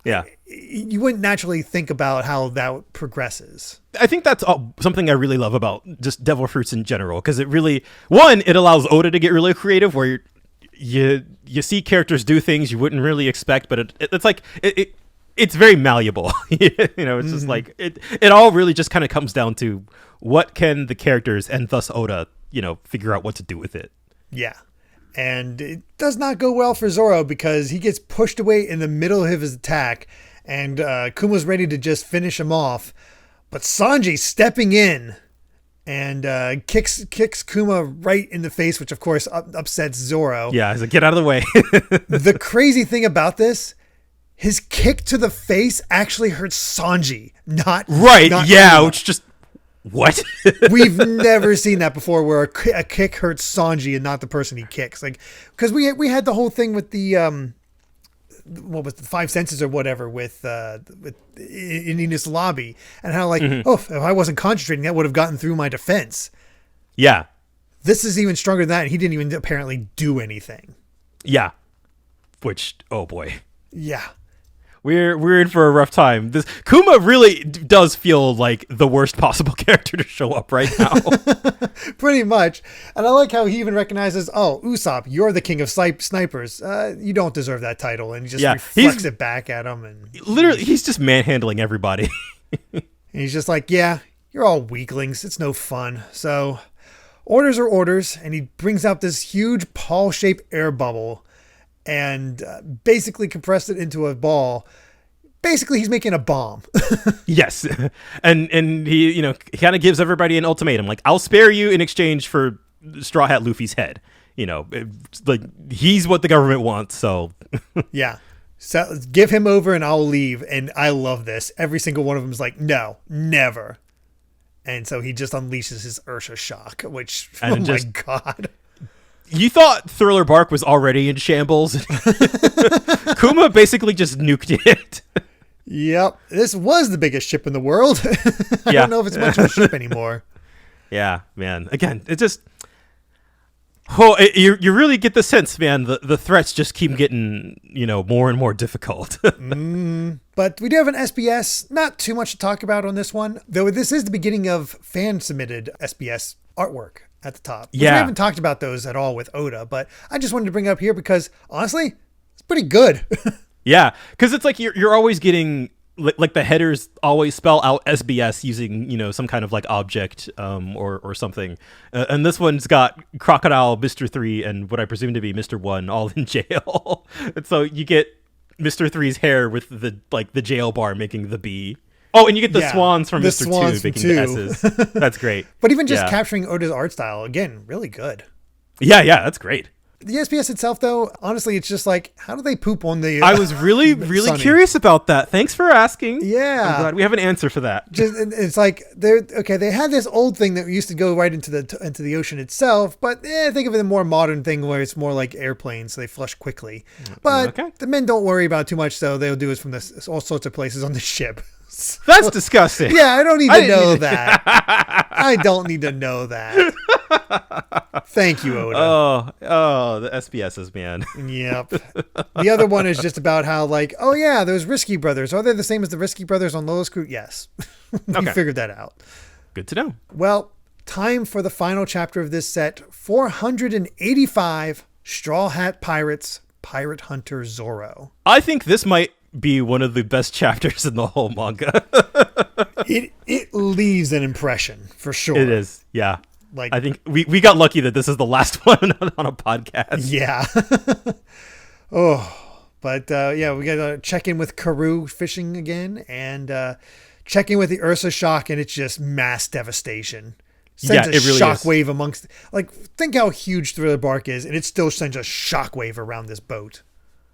Yeah. You wouldn't naturally think about how that progresses. I think that's something I really love about just Devil Fruits in general, because it really, it allows Oda to get really creative, where you see characters do things you wouldn't really expect, but it's like it's very malleable. It's just like it all really just kind of comes down to what can the characters and thus Oda figure out what to do with it. Yeah. And it does not go well for Zoro, because he gets pushed away in the middle of his attack, and Kuma's ready to just finish him off. But Sanji's stepping in and kicks Kuma right in the face, which of course upsets Zoro. Yeah, he's like, get out of the way. The crazy thing about this, his kick to the face actually hurts Sanji, not Kuma. Which just... What? We've never seen that before, where a kick hurts Sanji and not the person he kicks. Like, because we had the whole thing with the what was the five senses or whatever with in Ina's lobby, and how like, oh, if I wasn't concentrating, that would have gotten through my defense. Yeah, this is even stronger than that, and he didn't even apparently do anything. Yeah, which, oh boy, yeah. We're in for a rough time. This Kuma really does feel like the worst possible character to show up right now. Pretty much. And I like how he even recognizes, oh, Usopp, you're the king of snipers. You don't deserve that title. And he just reflects it back at him. And literally, he's just manhandling everybody. And he's just like, yeah, you're all weaklings. It's no fun. So orders are orders. And he brings out this huge ball-shaped air bubble and basically compressed it into a ball. Basically, he's making a bomb. Yes. And he, kind of gives everybody an ultimatum. Like, I'll spare you in exchange for Straw Hat Luffy's head. Like, he's what the government wants, so... Yeah. So give him over and I'll leave. And I love this. Every single one of them is like, no, never. And so he just unleashes his Ursha shock, which, my God. You thought Thriller Bark was already in shambles. Kuma basically just nuked it. Yep. This was the biggest ship in the world. I don't know if it's much of a ship anymore. Yeah, man. Again, it just... you really get the sense, man, the threats just keep getting, more and more difficult. But we do have an SBS. Not too much to talk about on this one, though this is the beginning of fan-submitted SBS artwork at the top. We haven't talked about those at all with Oda, but I just wanted to bring it up here because, honestly, it's pretty good. Yeah, because it's like you're always getting like the headers always spell out SBS using, you know, some kind of like object or something. And this one's got Crocodile, Mr. 3, and what I presume to be Mr. 1 all in jail. And so you get Mr. 3's hair with the jail bar making the B. Oh, and you get the swans from Mr. 2 making the S's. That's great. But even just capturing Oda's art style, again, really good. Yeah, that's great. The SBS itself, though, honestly, it's just like, how do they poop on the... I was really curious about that. Thanks for asking. Yeah. I'm glad we have an answer for that. It's like, they had this old thing that used to go right into the ocean itself, but think of it a more modern thing where it's more like airplanes, so they flush quickly. But the men don't worry about it too much, so they'll do it from all sorts of places on the ship. That's disgusting. Yeah, I don't need to know that. I don't need to know that. Thank you, Oda. Oh, the SBSs, man. Yep. The other one is just about how, like, oh yeah, those Risky Brothers. Are they the same as the Risky Brothers on Lolo's Crew? Yes. We figured that out. Good to know. Well, time for the final chapter of this set. 485 Straw Hat Pirates, Pirate Hunter Zoro. I think this might be one of the best chapters in the whole manga. It leaves an impression, for sure. It is, yeah. Like, I think we got lucky that this is the last one on a podcast. Yeah. We got to check in with Karoo fishing again and check in with the Ursa shock, and it's just mass devastation. Sends a really shockwave amongst, like, think how huge Thriller Bark is, and it still sends a shockwave around this boat.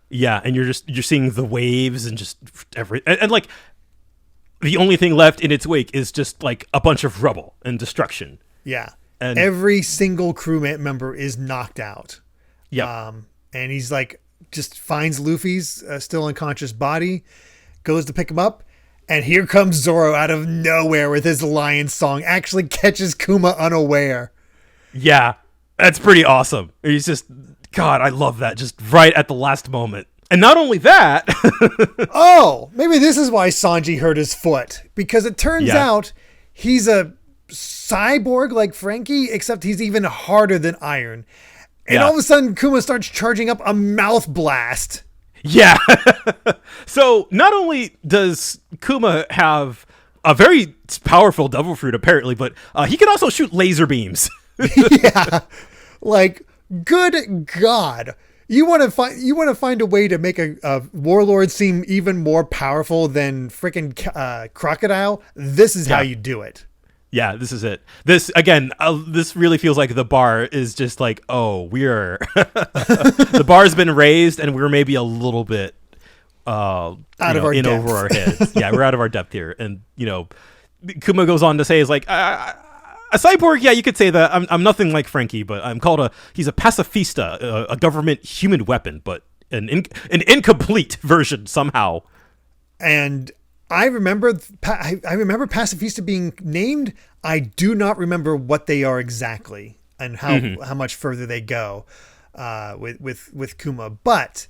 Yeah, and you're seeing the waves and just and like the only thing left in its wake is just like a bunch of rubble and destruction. Yeah. And every single crew member is knocked out. Yeah. And he's like, just finds Luffy's still unconscious body, goes to pick him up, and here comes Zoro out of nowhere with his lion song, actually catches Kuma unaware. Yeah, that's pretty awesome. He's just, God, I love that. Just right at the last moment. And not only that. Oh, maybe this is why Sanji hurt his foot. Because it turns out he's a cyborg like Frankie, except he's even harder than iron. And all of a sudden, Kuma starts charging up a mouth blast. Yeah. So not only does Kuma have a very powerful devil fruit, apparently, but he can also shoot laser beams. Yeah. Like, good God. You want to find a way to make a warlord seem even more powerful than freaking Crocodile? This is how you do it. Yeah, this is it. This, again, this really feels like the bar is just like, oh, we're... the bar's been raised and we're maybe a little bit out of our depth. Over our heads. Yeah, we're out of our depth here. And, you know, Kuma goes on to say, is like, a cyborg, yeah, you could say that. I'm nothing like Frankie, but he's a pacifista, a government human weapon, but an incomplete version somehow. And I remember pacifista being named. I do not remember what they are exactly and how much further they go with Kuma. But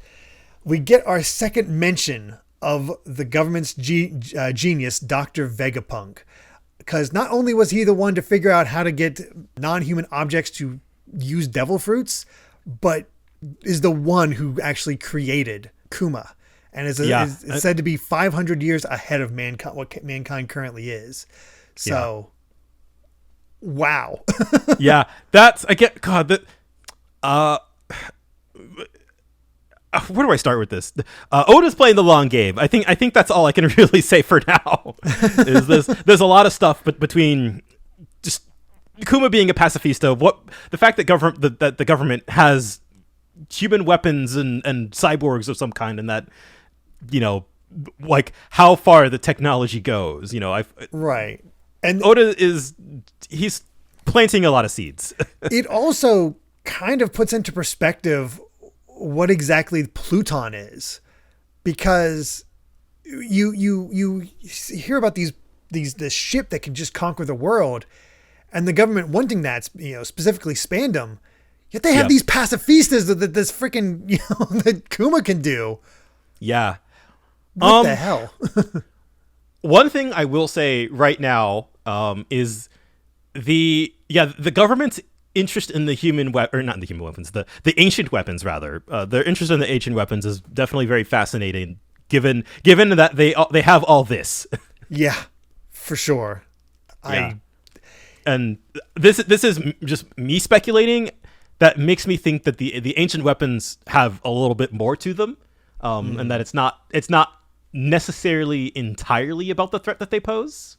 we get our second mention of the government's genius, Dr. Vegapunk. Because not only was he the one to figure out how to get non-human objects to use devil fruits, but is the one who actually created Kuma. And is said to be 500 years ahead of what mankind currently is. So, wow. Yeah, that's, I get, God, that, where do I start with this? Oda's playing the long game. I think that's all I can really say for now. There's a lot of stuff, but between just Kuma being a pacifista, the fact that that the government has human weapons and cyborgs of some kind, and that, you know, like how far the technology goes, you know, right. And Oda he's planting a lot of seeds. It also kind of puts into perspective what exactly Pluton is, because you hear about this ship that can just conquer the world, and the government wanting that, you know, specifically Spandam, yet they have these pacifistas that this freaking, you know, that Kuma can do. Yeah. What the hell? One thing I will say right now is the government's interest in the the ancient weapons rather. Their interest in the ancient weapons is definitely very fascinating, given that they have all this. Yeah, for sure. Yeah. And this is just me speculating. That makes me think that the ancient weapons have a little bit more to them, and that it's not necessarily entirely about the threat that they pose.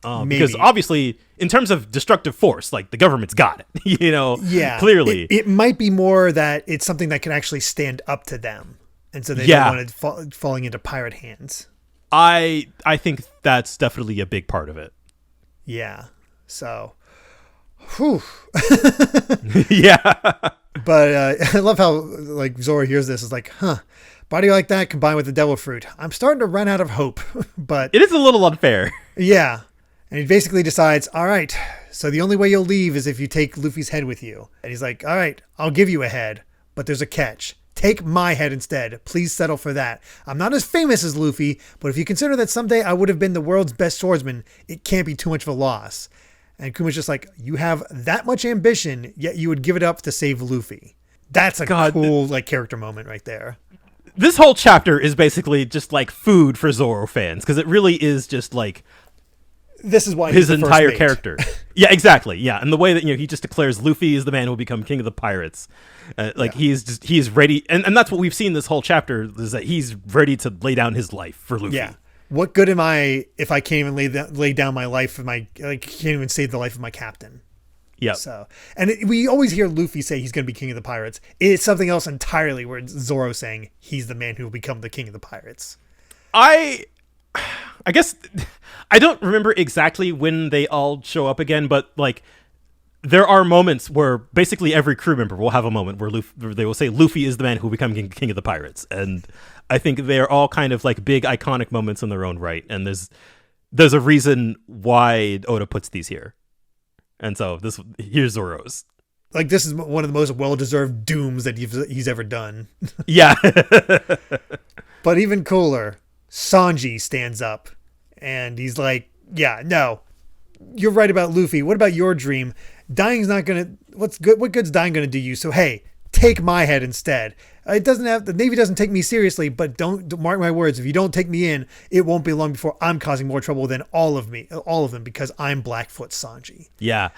Because obviously, in terms of destructive force, like the government's got it, Yeah, clearly. It might be more that it's something that can actually stand up to them, and so they don't want it falling into pirate hands. I think that's definitely a big part of it. Yeah. So, whew. Yeah. But I love how like Zoro hears this. Is like, body like that combined with the devil fruit. I'm starting to run out of hope. But it is a little unfair. Yeah. And he basically decides, all right, so the only way you'll leave is if you take Luffy's head with you. And he's like, all right, I'll give you a head, but there's a catch. Take my head instead. Please settle for that. I'm not as famous as Luffy, but if you consider that someday I would have been the world's best swordsman, it can't be too much of a loss. And Kuma's just like, you have that much ambition, yet you would give it up to save Luffy. That's a cool like character moment right there. This whole chapter is basically just like food for Zoro fans, because it really is just like this is why his entire character. Yeah, exactly. Yeah, and the way that he just declares Luffy is the man who will become king of the pirates. He's ready, and that's what we've seen this whole chapter, is that he's ready to lay down his life for Luffy. Yeah. What good am I if I can't even lay down my life for can't even save the life of my captain? Yeah. So, and we always hear Luffy say he's going to be king of the pirates. It's something else entirely, where Zoro saying he's the man who will become the king of the pirates. I guess I don't remember exactly when they all show up again, but like there are moments where basically every crew member will have a moment where they will say Luffy is the man who will become king of the pirates, and I think they're all kind of like big iconic moments in their own right, and there's a reason why Oda puts these here. And so here's Zoro's. Like, this is one of the most well-deserved dooms that he's ever done. Yeah. But even cooler, Sanji stands up and he's like, yeah, no, you're right about Luffy. What about your dream? Dying's not going to, what good's dying going to do you? So, hey, take my head instead. The Navy doesn't take me seriously, but don't mark my words. If you don't take me in, it won't be long before I'm causing more trouble than all of them, because I'm Blackfoot Sanji. Yeah.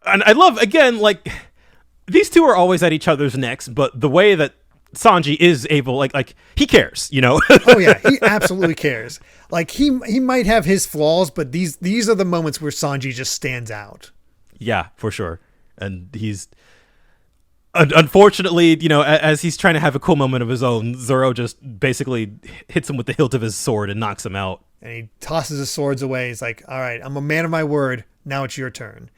And I love, again, like, these two are always at each other's necks, but the way that Sanji is able, like he cares, Oh yeah, he absolutely cares. Like he might have his flaws, but these are the moments where Sanji just stands out. Yeah, for sure. And he's unfortunately, as he's trying to have a cool moment of his own, Zoro just basically hits him with the hilt of his sword and knocks him out. And he tosses his swords away. He's like, all right, I'm a man of my word. Now it's your turn.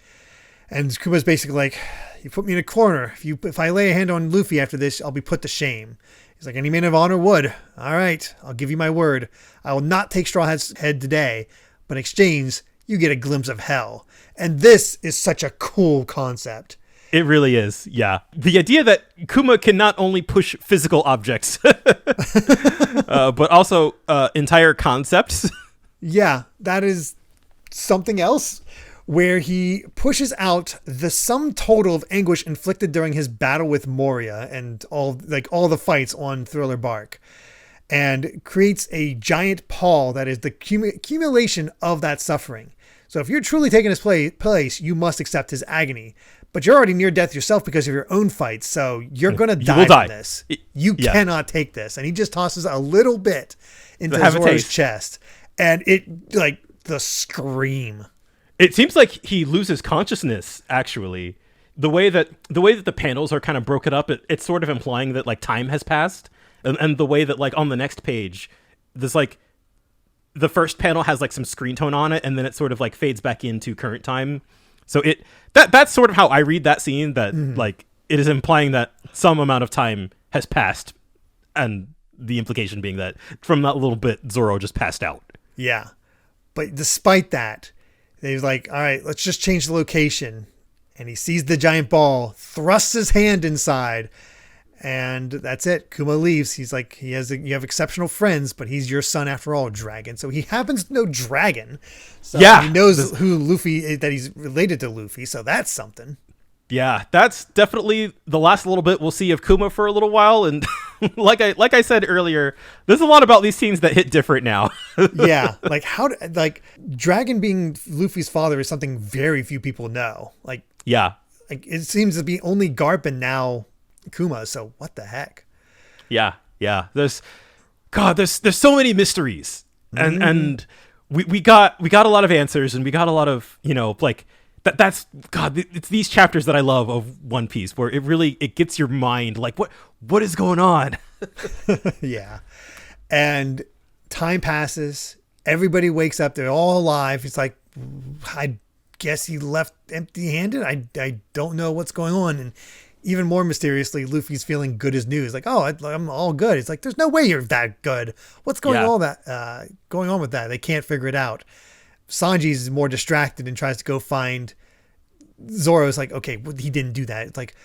And Kuma's basically like, you put me in a corner. If I lay a hand on Luffy after this, I'll be put to shame. He's like, any man of honor would. All right, I'll give you my word. I will not take Straw Hat's head today, but in exchange, you get a glimpse of hell. And this is such a cool concept. It really is, yeah. The idea that Kuma can not only push physical objects, but also entire concepts. Yeah, that is something else, where he pushes out the sum total of anguish inflicted during his battle with Moria and all the fights on Thriller Bark, and creates a giant pall that is the accumulation of that suffering. So if you're truly taking his place, you must accept his agony. But you're already near death yourself because of your own fights, so you're going to die from this. You cannot take this. And he just tosses a little bit into Zoro's chest. And it, like, the scream. It seems like he loses consciousness, actually. The way that the panels are kind of broken up, it's sort of implying that, like, time has passed. And the way that, like, on the next page, there's, like, the first panel has, like, some screen tone on it, and then it sort of, like, fades back into current time. So that's sort of how I read that scene, that like it is implying that some amount of time has passed, and the implication being that from that little bit Zoro just passed out. Yeah. But despite that, they're like, all right, let's just change the location. And he sees the giant ball, thrusts his hand inside, and that's it. Kuma leaves. He's like, you have exceptional friends, but he's your son after all, Dragon. So he happens to know Dragon. So he knows who Luffy, that he's related to Luffy. So that's something. Yeah, that's definitely the last little bit we'll see of Kuma for a little while. And like I said earlier, there's a lot about these scenes that hit different now. Yeah, like Dragon being Luffy's father is something very few people know. Like it seems to be only Garp and now Kuma. So what the heck? Yeah. There's so many mysteries, and we got a lot of answers, and we got a lot of, like that's God. It's these chapters that I love of One Piece, where it gets your mind like what is going on. Yeah, and time passes. Everybody wakes up. They're all alive. It's like, I guess he left empty-handed. I don't know what's going on. And even more mysteriously, Luffy's feeling good as new. He's like, oh, I'm all good. It's like, there's no way you're that good. What's going on with that? They can't figure it out. Sanji's more distracted and tries to go find Zoro. It's like, okay, well, he didn't do that. It's like,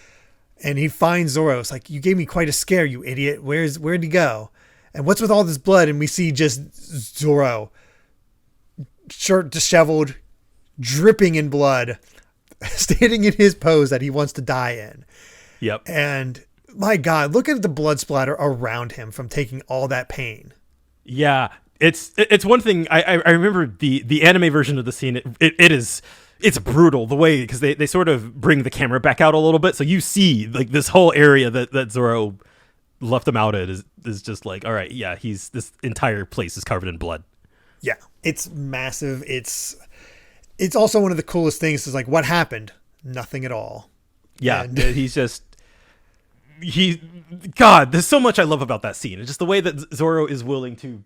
and he finds Zoro. It's like, you gave me quite a scare, you idiot. Where'd he go? And what's with all this blood? And we see just Zoro, shirt disheveled, dripping in blood, standing in his pose that he wants to die in. Yep. And my God, look at the blood splatter around him from taking all that pain. Yeah. It's one thing. I remember the anime version of the scene. It's brutal the way, because they sort of bring the camera back out a little bit, so you see like this whole area that Zoro left him out at is just like, all right, yeah, this entire place is covered in blood. Yeah, it's massive. It's also one of the coolest things is like, what happened? Nothing at all. Yeah, and God, there's so much I love about that scene. It's just the way that Zoro is willing to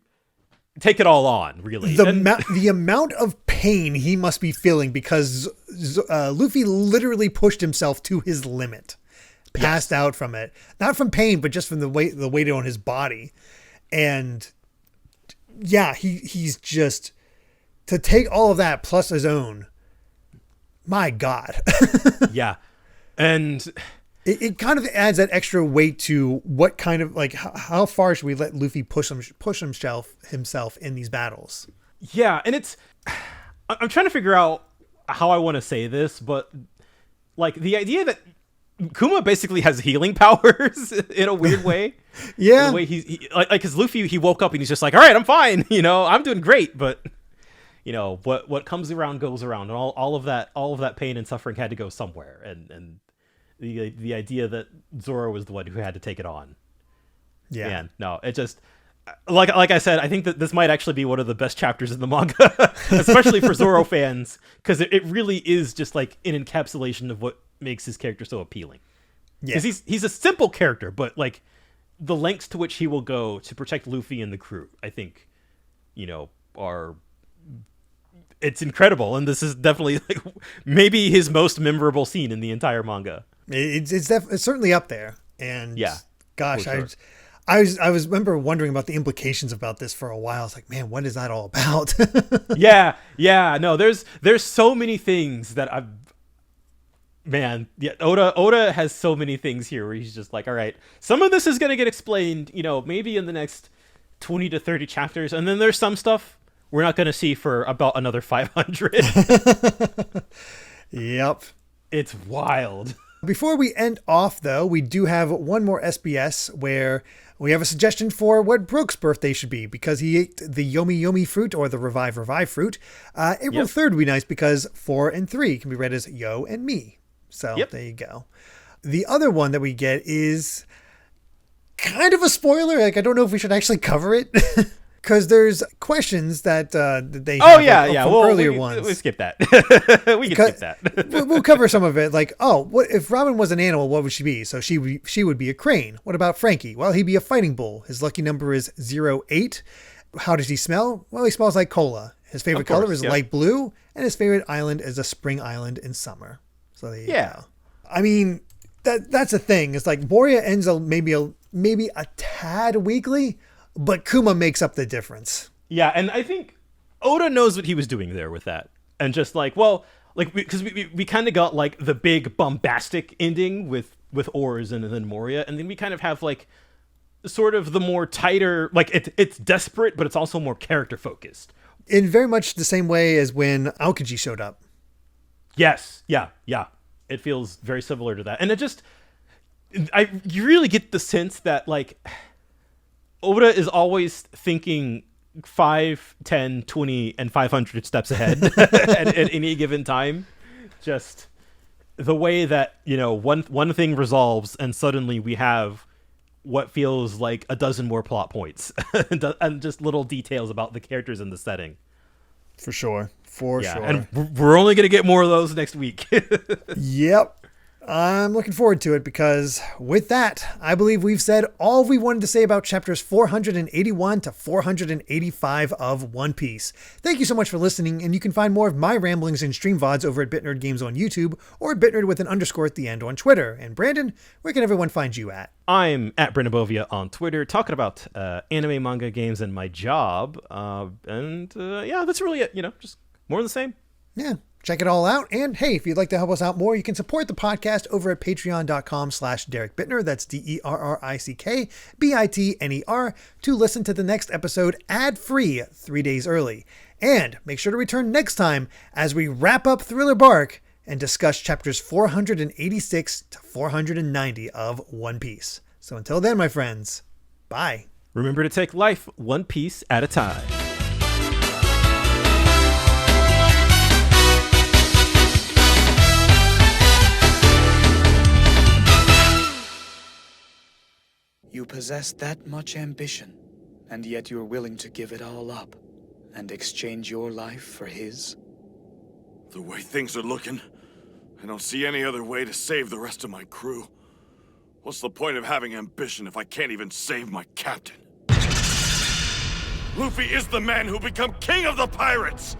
take it all on, really. The amount of pain he must be feeling, because Luffy literally pushed himself to his limit, passed out from it, not from pain, but just from the weight on his body. And yeah, he's just, to take all of that plus his own, my God. Yeah. And it kind of adds that extra weight to what kind of, like, how far should we let Luffy push himself in these battles? Yeah, and I'm trying to figure out how I want to say this, but like the idea that Kuma basically has healing powers in a weird way. Yeah. The way he like, because Luffy, he woke up and he's just like, all right, I'm fine. I'm doing great. But what comes around goes around, and all of that pain and suffering had to go somewhere. And the idea that Zoro was the one who had to take it on. Yeah. Man, no, it just, like I said, I think that this might actually be one of the best chapters in the manga, especially for Zoro fans, because it really is just like an encapsulation of what makes his character so appealing. Yeah. Because he's a simple character, but like the lengths to which he will go to protect Luffy and the crew, I think, it's incredible. And this is definitely like maybe his most memorable scene in the entire manga. It's certainly up there. And yeah, gosh, sure. I remember wondering about the implications about this for a while. I was like, man, what is that all about? Yeah. No, there's so many things that Oda has so many things here where he's just like, all right, some of this is going to get explained, maybe in the next 20 to 30 chapters. And then there's some stuff we're not going to see for about another 500. Yep. It's wild. Before we end off, though, we do have one more SBS where we have a suggestion for what Brook's birthday should be, because he ate the Yomi Yomi fruit, or the Revive fruit. April 3rd would be nice, because 4 and 3 can be read as Yo and Me. So there you go. The other one that we get is kind of a spoiler. Like, I don't know if we should actually cover it. Because there's questions that they have from earlier ones. We skip that. We can skip that. We'll cover some of it. Like, what if Robin was an animal? What would she be? So she would be a crane. What about Frankie? Well, he'd be a fighting bull. His lucky number is 08. How does he smell? Well, he smells like cola. His favorite color is light blue, and his favorite island is a spring island in summer. So there you go. I mean, that's the thing. It's like Moria ends maybe a tad weakly, but Kuma makes up the difference. Yeah, and I think Oda knows what he was doing there with that. And just like, well, like, because we kind of got like the big bombastic ending with Oars and then Moria, and then we kind of have like sort of the more tighter, like it's desperate, but it's also more character focused. In very much the same way as when Aokiji showed up. Yes, yeah. It feels very similar to that. And it just, you really get the sense that like Oda is always thinking 5, 10, 20, and 500 steps ahead at any given time. Just the way that, you know, one thing resolves and suddenly we have what feels like a dozen more plot points and just little details about the characters in the setting. For sure. Sure. And we're only going to get more of those next week. Yep. I'm looking forward to it because with that, I believe we've said all we wanted to say about chapters 481 to 485 of One Piece. Thank you so much for listening, and you can find more of my ramblings and stream VODs over at BitNerd Games on YouTube or BitNerd with an underscore at the end on Twitter. And Brandon, where can everyone find you at? I'm at Brandon Bovia on Twitter, talking about anime, manga, games, and my job. Yeah, that's really it. You know, just more of the same. Yeah. Check it all out. And hey, if you'd like to help us out more, you can support the podcast over at patreon.com/Derek Bittner. That's DERRICKBITNER to listen to the next episode ad-free 3 days early. And make sure to return next time as we wrap up Thriller Bark and discuss chapters 486 to 490 of One Piece. So until then, my friends, bye. Remember to take life one piece at a time. You possess that much ambition, and yet you're willing to give it all up and exchange your life for his? The way things are looking, I don't see any other way to save the rest of my crew. What's the point of having ambition if I can't even save my captain? Luffy is the man who become king of the pirates!